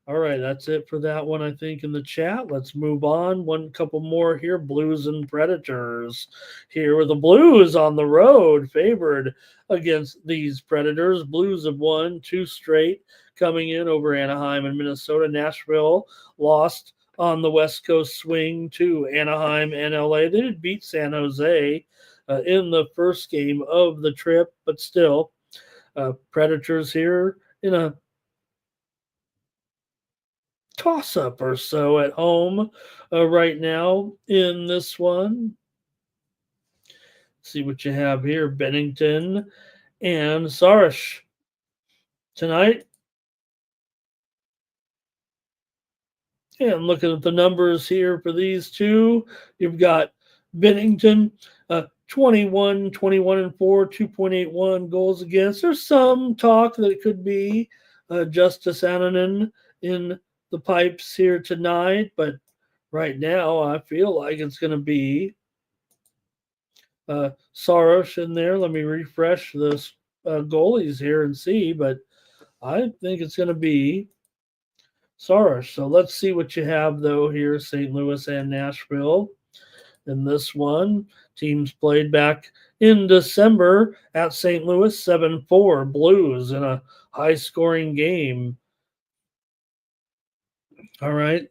All right, that's it for that one, I think, in the chat. Let's move on. One couple more here. Blues and Predators. Here with the Blues on the road, favored against these Predators. Blues have won 2 straight, coming in over Anaheim and Minnesota. Nashville lost on the West Coast swing to Anaheim and LA. They did beat San Jose in the first game of the trip, but still, Predators here in a toss-up or so at home right now in this one. See what you have here. Bennington and Sarish tonight. And looking at the numbers here for these two, you've got Bennington 21, 21 and 4, 2.81 goals against. There's some talk that it could be Justice Annunen in the pipes here tonight, but right now I feel like it's going to be Saros in there. Let me refresh the goalies here and see, but I think it's going to be Saros. So let's see what you have, though, here, St. Louis and Nashville. In this one, teams played back in December at St. Louis, 7-4 Blues in a high-scoring game. All right.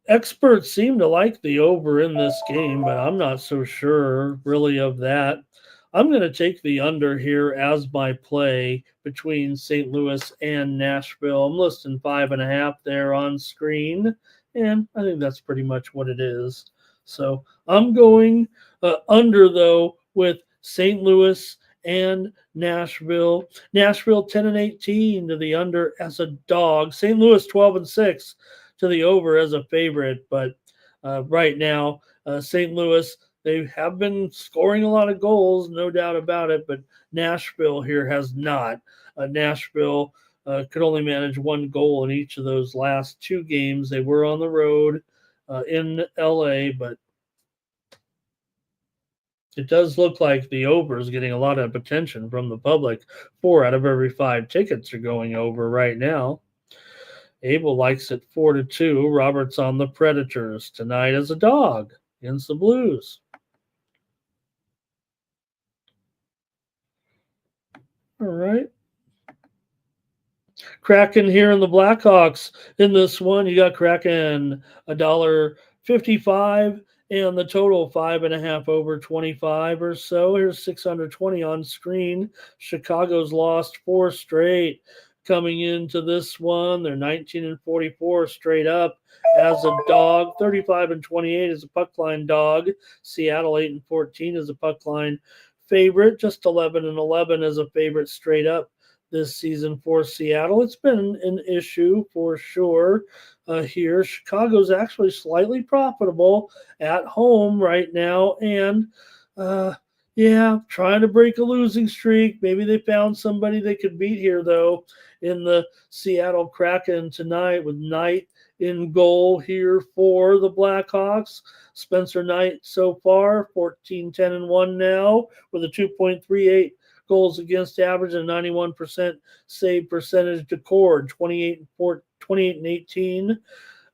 Experts seem to like the over in this game, but I'm not so sure really of that. I'm going to take the under here as my play between St. Louis and Nashville. I'm listing 5.5 there on screen, and I think that's pretty much what it is. So I'm going under, though, with St. Louis and Nashville. Nashville 10-18 to the under as a dog. St. Louis 12-6 to the over as a favorite. But right now, St. Louis, they have been scoring a lot of goals, no doubt about it. But Nashville here has not. Nashville could only manage 1 goal in each of those last 2 games. They were on the road in LA, but it does look like the over is getting a lot of attention from the public. 4 out of every 5 tickets are going over right now. Abel likes it 4-2. Robert's on the Predators tonight as a dog against the Blues. All right. Kraken here in the Blackhawks in this one. You got Kraken $1.55 and the total 5.5 over 25 or so. Here's 620 on screen. Chicago's lost 4 straight coming into this one. They're 19-44 straight up as a dog. 35-28 as a puck line dog. Seattle 8-14 as a puck line favorite. Just 11-11 as a favorite straight up this season for Seattle. It's been an issue for sure here. Chicago's actually slightly profitable at home right now, and trying to break a losing streak. Maybe they found somebody they could beat here, though, in the Seattle Kraken tonight with Knight in goal here for the Blackhawks. Spencer Knight so far, 14-10-1 now with a 2.38 goals against average and 91% save percentage to cord. 28-18,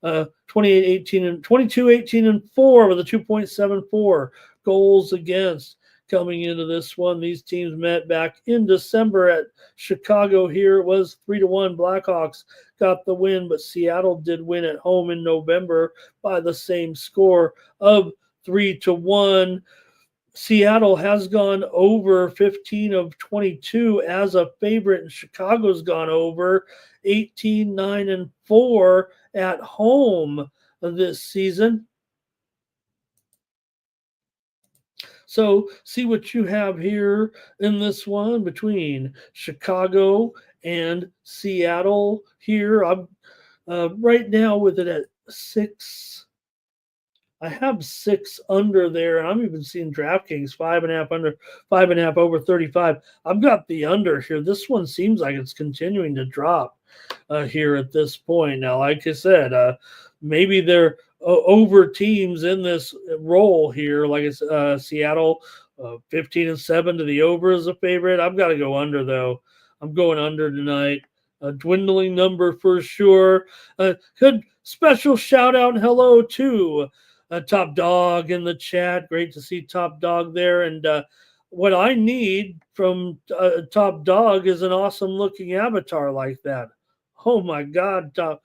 28-18 and 22-18 and 4 with a 2.74 goals against coming into this one. These teams met back in December at Chicago. Here it was 3-1. Blackhawks got the win, but Seattle did win at home in November by the same score of 3-1. Seattle has gone over 15 of 22 as a favorite, and Chicago's gone over 18-9-4 at home this season. So see what you have here in this one between Chicago and Seattle here. I'm right now with it at 6. I have 6 under there, and I'm even seeing DraftKings 5.5 under, 5.5 over 35. I've got the under here. This one seems like it's continuing to drop here at this point. Now, like I said, maybe they're over teams in this role here. Like it's Seattle, 15-7 to the over is a favorite. I've got to go under though. I'm going under tonight. A dwindling number for sure. Good special shout out and hello to Top Dog in the chat. Great to see Top Dog there. And what I need from Top Dog is an awesome looking avatar like that. Oh my God, Top.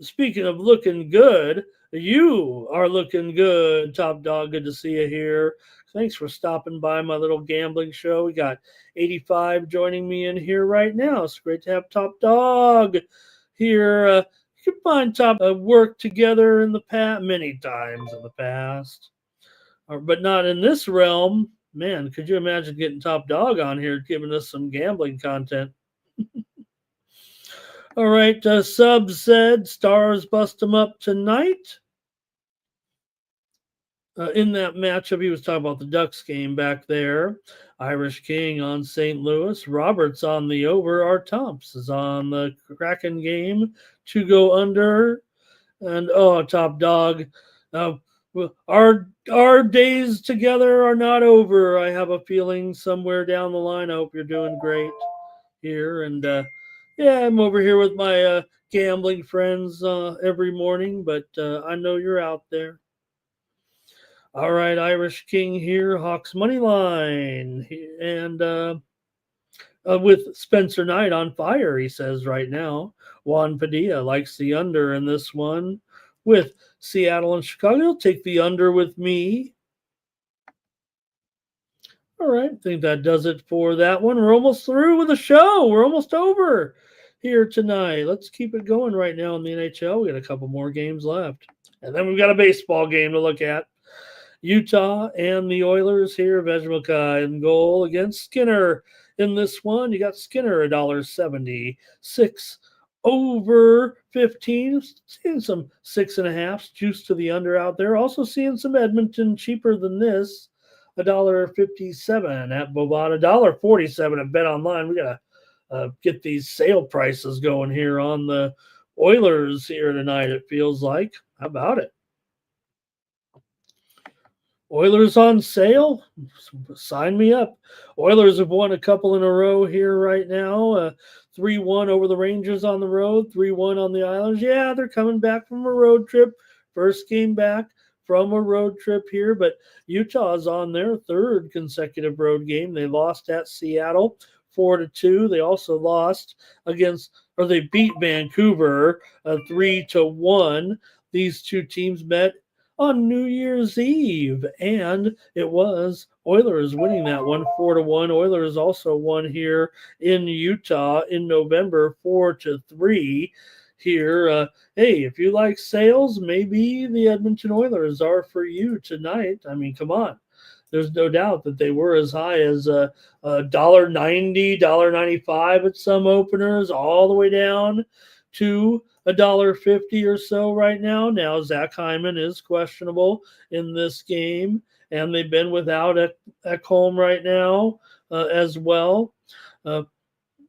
Speaking of looking good, you are looking good, Top Dog. Good to see you here. Thanks for stopping by my little gambling show. We got 85 joining me in here right now. It's great to have Top Dog here. You can find Top work together in the past, many times in the past, but not in this realm. Man, could you imagine getting Top Dog on here giving us some gambling content? All right, Sub said Stars bust them up tonight. In that matchup, he was talking about the Ducks game back there. Irish King on St. Louis. Roberts on the over. Art Tomps is on the Kraken game to go under. And Top Dog. Our days together are not over. I have a feeling somewhere down the line. I hope you're doing great here. And yeah, I'm over here with my gambling friends every morning, but I know you're out there. All right, Irish King here, Hawks money line, and with Spencer Knight on fire, he says right now. Juan Padilla likes the under in this one with Seattle and Chicago. He'll take the under with me. All right, I think that does it for that one. We're almost through with the show. We're almost over here tonight. Let's keep it going right now in the NHL. We got a couple more games left, and then we've got a baseball game to look at. Utah and the Oilers here. Vejmelka in goal against Skinner. In this one, you got Skinner $1.76 over 15. Seeing some 6.5 juice to the under out there. Also seeing some Edmonton cheaper than this. $1.57 at Bovada. $1.47 at Bet Online. We gotta get these sale prices going here on the Oilers here tonight. It feels like. How about it? Oilers on sale? Sign me up. Oilers have won a couple in a row here right now. 3-1 over the Rangers on the road, 3-1 on the Islanders. Yeah, they're coming back from a road trip. First game back from a road trip here, but Utah's on their third consecutive road game. They lost at Seattle 4-2. They also lost they beat Vancouver 3-1. These two teams met on New Year's Eve, and it was Oilers winning that one 4-1. Oilers also won here in Utah in November 4-3. Here, hey, if you like sales, maybe the Edmonton Oilers are for you tonight. I mean, come on. There's no doubt that they were as high as $1.90, $1.95 at some openers, all the way down to $1.50 or so right now. Now, Zach Hyman is questionable in this game, and they've been without Ekholm right now as well.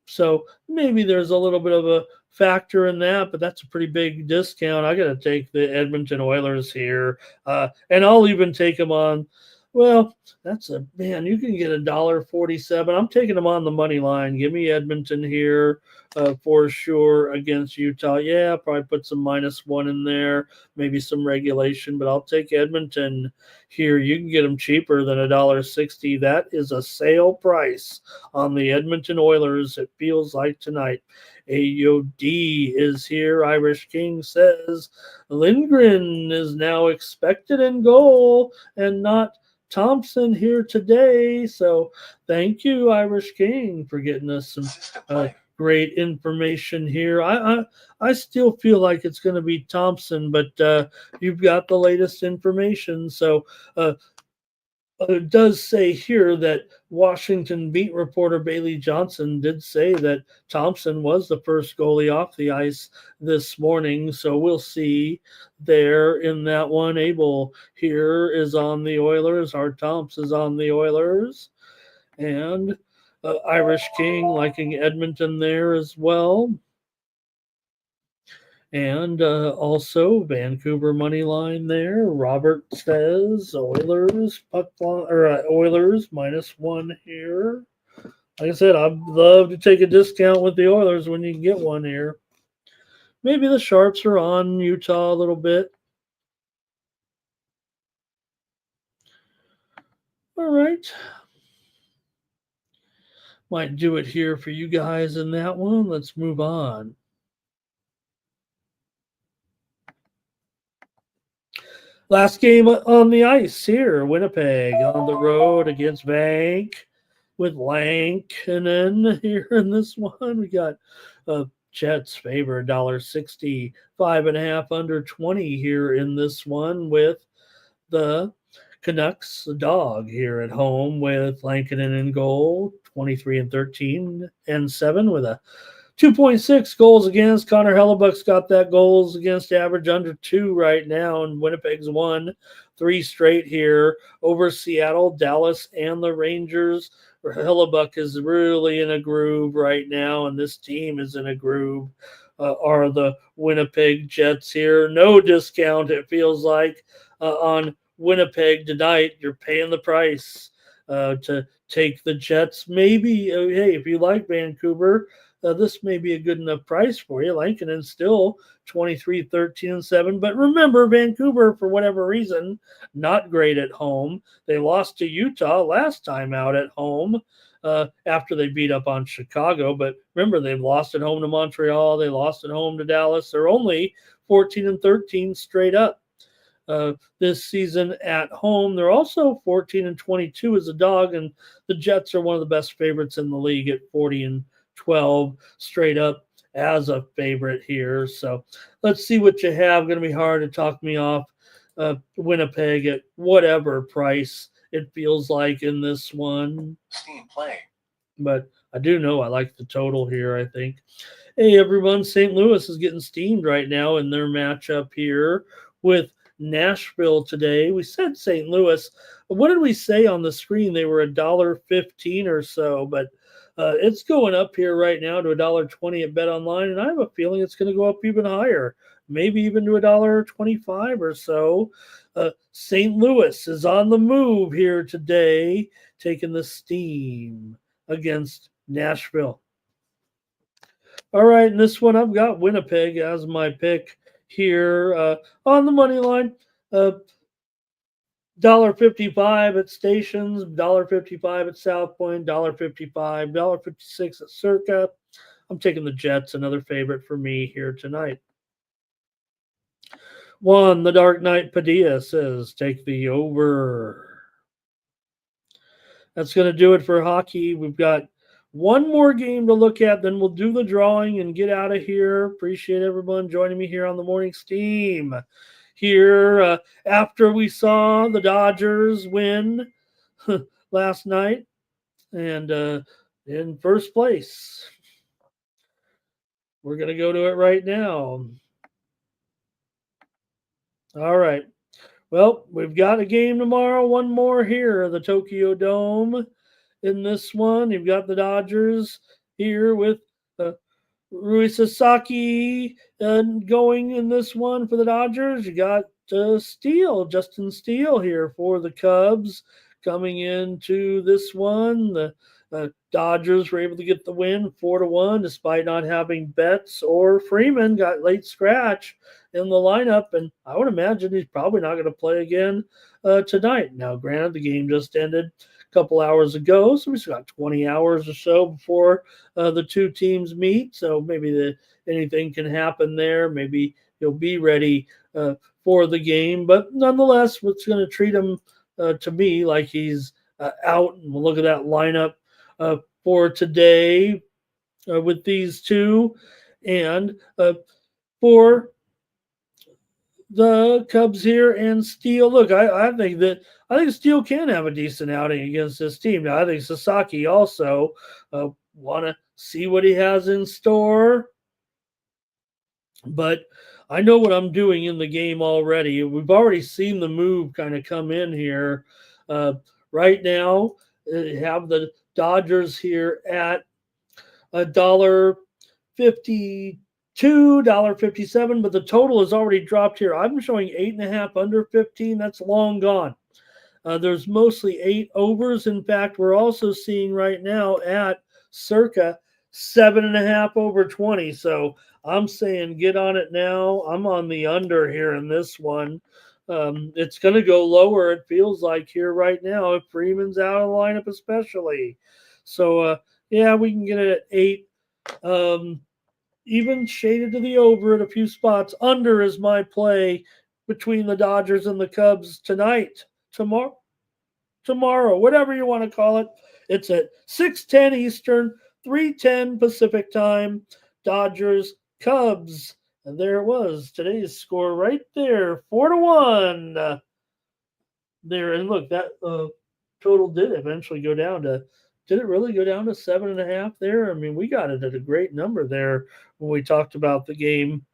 So maybe there's a little bit of a factor in that, but that's a pretty big discount. I got to take the Edmonton Oilers here, and I'll even take them on. Well, you can get $1.47. I'm taking them on the money line. Give me Edmonton here for sure against Utah. Yeah, probably put some -1 in there, maybe some regulation, but I'll take Edmonton here. You can get them cheaper than $1.60. That is a sale price on the Edmonton Oilers, it feels like tonight. AOD is here. Irish King says Lindgren is now expected in goal and not Thompson here today. So thank you, Irish King, for getting us some great information here. I still feel like it's going to be Thompson, but you've got the latest information. So it does say here that Washington beat reporter Bailey Johnson did say that Thompson was the first goalie off the ice this morning. So we'll see there in that one. Abel here is on the Oilers. Art Thompson is on the Oilers. And Irish King liking Edmonton there as well. And also Vancouver money line there. Robert says Oilers Oilers -1 here. Like I said, I'd love to take a discount with the Oilers when you can get one here. Maybe the Sharps are on Utah a little bit. All right. Might do it here for you guys in that one. Let's move on. Last game on the ice here. Winnipeg on the road against Vank with Lank. And then here in this one, we got Jets favor $1.60, 5.5 under 20 here in this one with the Canucks dog here at home with Lankinen in goal, 23 and 13 and 7 with a 2.6 goals against. Connor Hellebuck's got that goals against average under 2 right now, and Winnipeg's won 3 straight here over Seattle, Dallas, and the Rangers. Hellebuck is really in a groove right now, and this team is in a groove. Are the Winnipeg Jets here? No discount, it feels like, on Winnipeg tonight. You're paying the price to take the Jets. Maybe, hey, if you like Vancouver, this may be a good enough price for you. Lankinen still 23, 13, and 7. But remember, Vancouver, for whatever reason, not great at home. They lost to Utah last time out at home after they beat up on Chicago. But remember, they've lost at home to Montreal. They lost at home to Dallas. They're only 14 and 13 straight up this season at home. They're also 14 and 22 as a dog, and the Jets are one of the best favorites in the league at 40 and 12 straight up as a favorite here. So let's see what you have. Going to be hard to talk me off Winnipeg at whatever price it feels like in this one. Steam play. But I do know I like the total here, I think. Hey, everyone. St. Louis is getting steamed right now in their matchup here with Nashville today. We said St. Louis. What did we say on the screen? They were $1.15 or so, but it's going up here right now to $1.20 at Bet Online, and I have a feeling it's going to go up even higher, maybe even to $1.25 or so. St. Louis is on the move here today, taking the steam against Nashville. All right, in this one, I've got Winnipeg as my pick here on the money line. $1.55 at Stations, $1.55 at South Point, $1.55, $1.56 at Circa. I'm taking the Jets, another favorite for me here tonight. The Dark Knight Padilla says, take the over. That's going to do it for hockey. We've got one more game to look at, then we'll do the drawing and get out of here. Appreciate everyone joining me here on the Morning Steam. Here, after we saw the Dodgers win last night and in first place. We're going to go to it right now. All right. Well, we've got a game tomorrow. One more here, the Tokyo Dome. In this one, you've got the Dodgers here with Rui Sasaki going in this one for the Dodgers. You got Justin Steele here for the Cubs coming into this one. The Dodgers were able to get the win 4-1 despite not having Betts or Freeman. Got late scratch in the lineup, and I would imagine he's probably not going to play again tonight. Now, granted, the game just ended a couple hours ago, so we've got 20 hours or so before the two teams meet, so maybe anything can happen there. Maybe he'll be ready for the game, but nonetheless, what's going to treat him to me like he's out. And we'll look at that lineup for today with these two, and for the Cubs here and Steele. Look, I think Steele can have a decent outing against this team. Now, I think Sasaki also want to see what he has in store. But I know what I'm doing in the game already. We've already seen the move kind of come in here. Right now, have the Dodgers here at $1.50 $2.57, but the total is already dropped here. I'm showing 8.5 under 15. That's long gone. There's mostly 8 overs. In fact, we're also seeing right now at circa 7.5 over 20. So I'm saying get on it now. I'm on the under here in this one. It's going to go lower, it feels like, here right now, if Freeman's out of the lineup, especially. So, yeah, we can get it at 8. Even shaded to the over at a few spots. Under is my play between the Dodgers and the Cubs tonight, tomorrow, whatever you want to call it. It's at 6:10 Eastern, 3:10 Pacific time. Dodgers, Cubs. And there it was. Today's score right there, 4-1. There, and look, that total did eventually go down to. Did it really go down to 7.5 there? I mean, we got it at a great number there when we talked about the game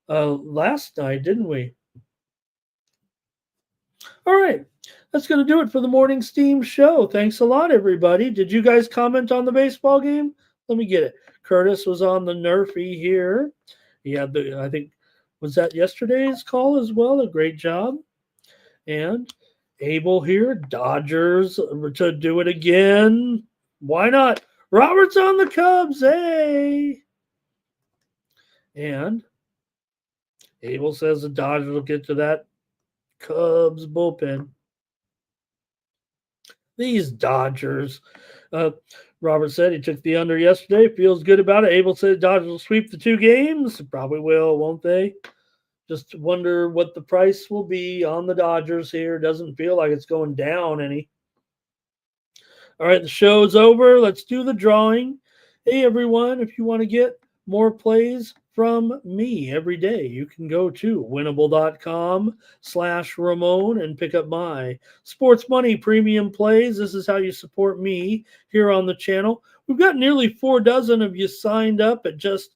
last night, didn't we? All right. That's going to do it for the morning steam show. Thanks a lot, everybody. Did you guys comment on the baseball game? Let me get it. Curtis was on the Nerfy here. Yeah, I think, was that yesterday's call as well? A great job. And Abel here, Dodgers to do it again. Why not? Robert's on the Cubs. Hey. And Abel says the Dodgers will get to that Cubs bullpen. These Dodgers. Robert said he took the under yesterday. Feels good about it. Abel said Dodgers will sweep the 2 games. Probably will, won't they? Just wonder what the price will be on the Dodgers here. Doesn't feel like it's going down any. All right, the show's over. Let's do the drawing. Hey, everyone, if you want to get more plays from me every day, you can go to winnable.com/Ramon and pick up my sports money premium plays. This is how you support me here on the channel. We've got nearly 4 dozen of you signed up at just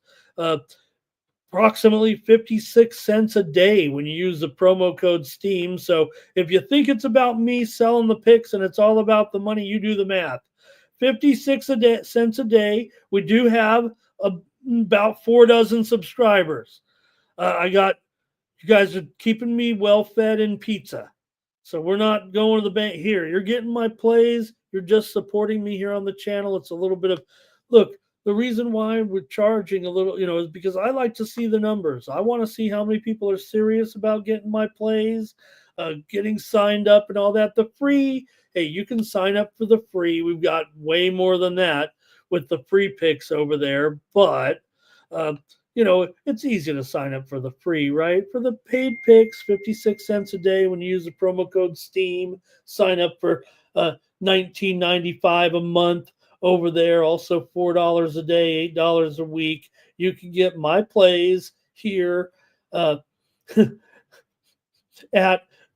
approximately 56 cents a day when you use the promo code STEAM. So if you think it's about me selling the picks and it's all about the money, you do the math. 56 cents a day. We do have about 4 dozen subscribers. You guys are keeping me well fed in pizza. So we're not going to the bank here. You're getting my plays. You're just supporting me here on the channel. It's a little bit of, look, the reason why we're charging a little, is because I like to see the numbers. I want to see how many people are serious about getting my plays, getting signed up and all that. The free, hey, you can sign up for the free. We've got way more than that with the free picks over there. But, it's easy to sign up for the free, right? For the paid picks, 56 cents a day when you use the promo code STEAM. Sign up for $19.95 a month. Over there, also $4 a day, $8 a week. You can get my plays here at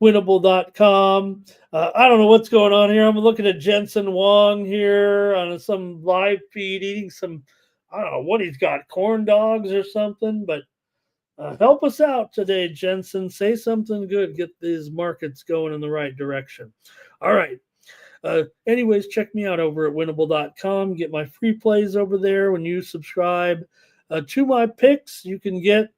winnable.com. I don't know what's going on here. I'm looking at Jensen Wong here on some live feed eating some, I don't know what he's got, corn dogs or something, but help us out today, Jensen. Say something good. Get these markets going in the right direction. All right. Anyways, check me out over at winnable.com. Get my free plays over there. When you subscribe to my picks, you can get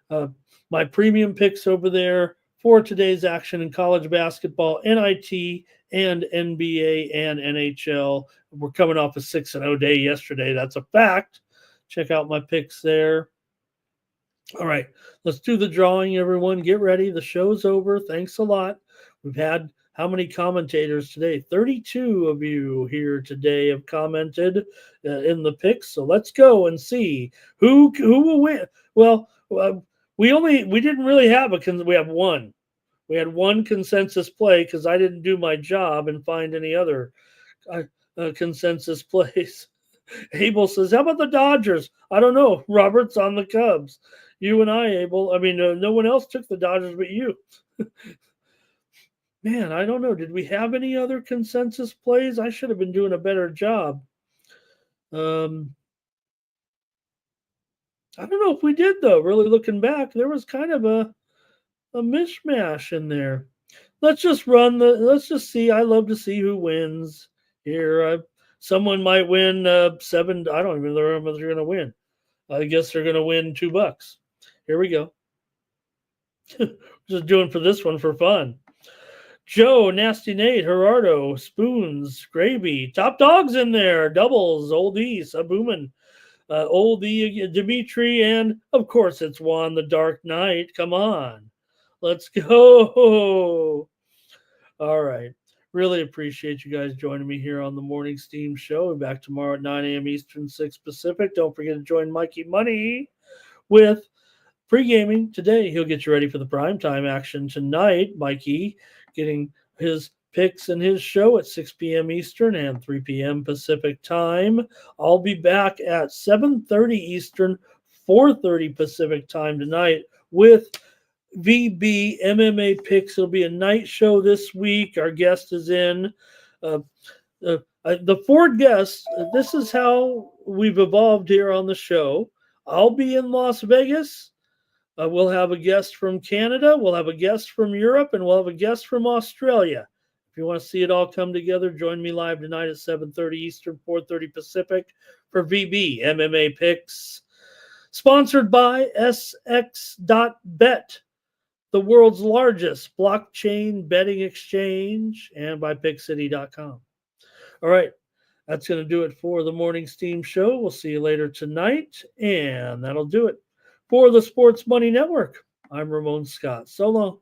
my premium picks over there for today's action in college basketball, NIT, and NBA and NHL. We're coming off a 6-0 day yesterday. That's a fact. Check out my picks there. All right, let's do the drawing, everyone. Get ready. The show's over. Thanks a lot. We've had how many commentators today? 32 of you here today have commented in the picks. So let's go and see who will win. Well, we didn't really have we have one. We had one consensus play because I didn't do my job and find any other consensus plays. Abel says, how about the Dodgers? I don't know. Robert's on the Cubs. You and I, Abel. I mean, no one else took the Dodgers but you. Man, I don't know. Did we have any other consensus plays? I should have been doing a better job. I don't know if we did, though. Really looking back, there was kind of a mishmash in there. Let's just see. I love to see who wins here. Someone might win 7. I don't even know if they're going to win. I guess they're going to win $2. Here we go. Just doing for this one for fun. Joe, Nasty Nate, Gerardo, Spoons, Gravy, top dogs in there, doubles, Old E, Sabuman, Old E, Dimitri, and of course it's Juan the Dark Knight. Come on. Let's go. All right. Really appreciate you guys joining me here on the Morning Steam Show. We're back tomorrow at 9 a.m. Eastern, 6 Pacific. Don't forget to join Mikey Money with pre-gaming today. He'll get you ready for the primetime action tonight. Mikey getting his picks and his show at 6 p.m. Eastern and 3 p.m. Pacific time. I'll be back at 7:30 Eastern, 4:30 Pacific time tonight with VB MMA picks. It'll be a night show this week. Our guest is in. The Ford guest, this is how we've evolved here on the show. I'll be in Las Vegas. We'll have a guest from Canada. We'll have a guest from Europe, and we'll have a guest from Australia. If you want to see it all come together, join me live tonight at 7:30 Eastern, 4:30 Pacific for VB MMA picks. Sponsored by SX.bet, the world's largest blockchain betting exchange, and by PickCity.com. All right, that's going to do it for the Morning Steam Show. We'll see you later tonight, and that'll do it. For the Sports Money Network, I'm Ramon Scott. So long.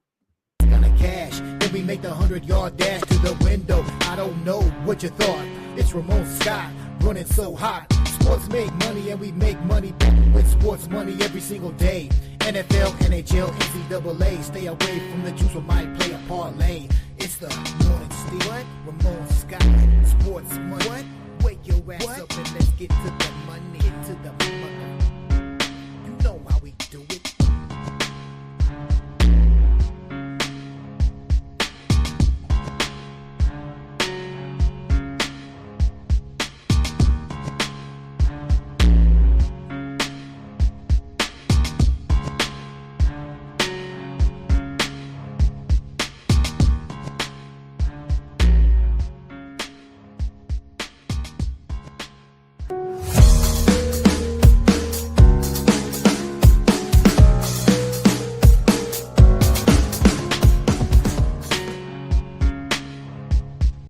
Gonna cash, then we make the 100-yard dash to the window. I don't know what you thought. It's Ramon Scott running so hot. Sports make money and we make money with sports money every single day. NFL, NHL, NCAA. Stay away from the juice, we might play a parlay. It's the Morning Steam. What? Ramon Scott. Sports money. What? Wake your ass up and let's get to the money. Get to the money.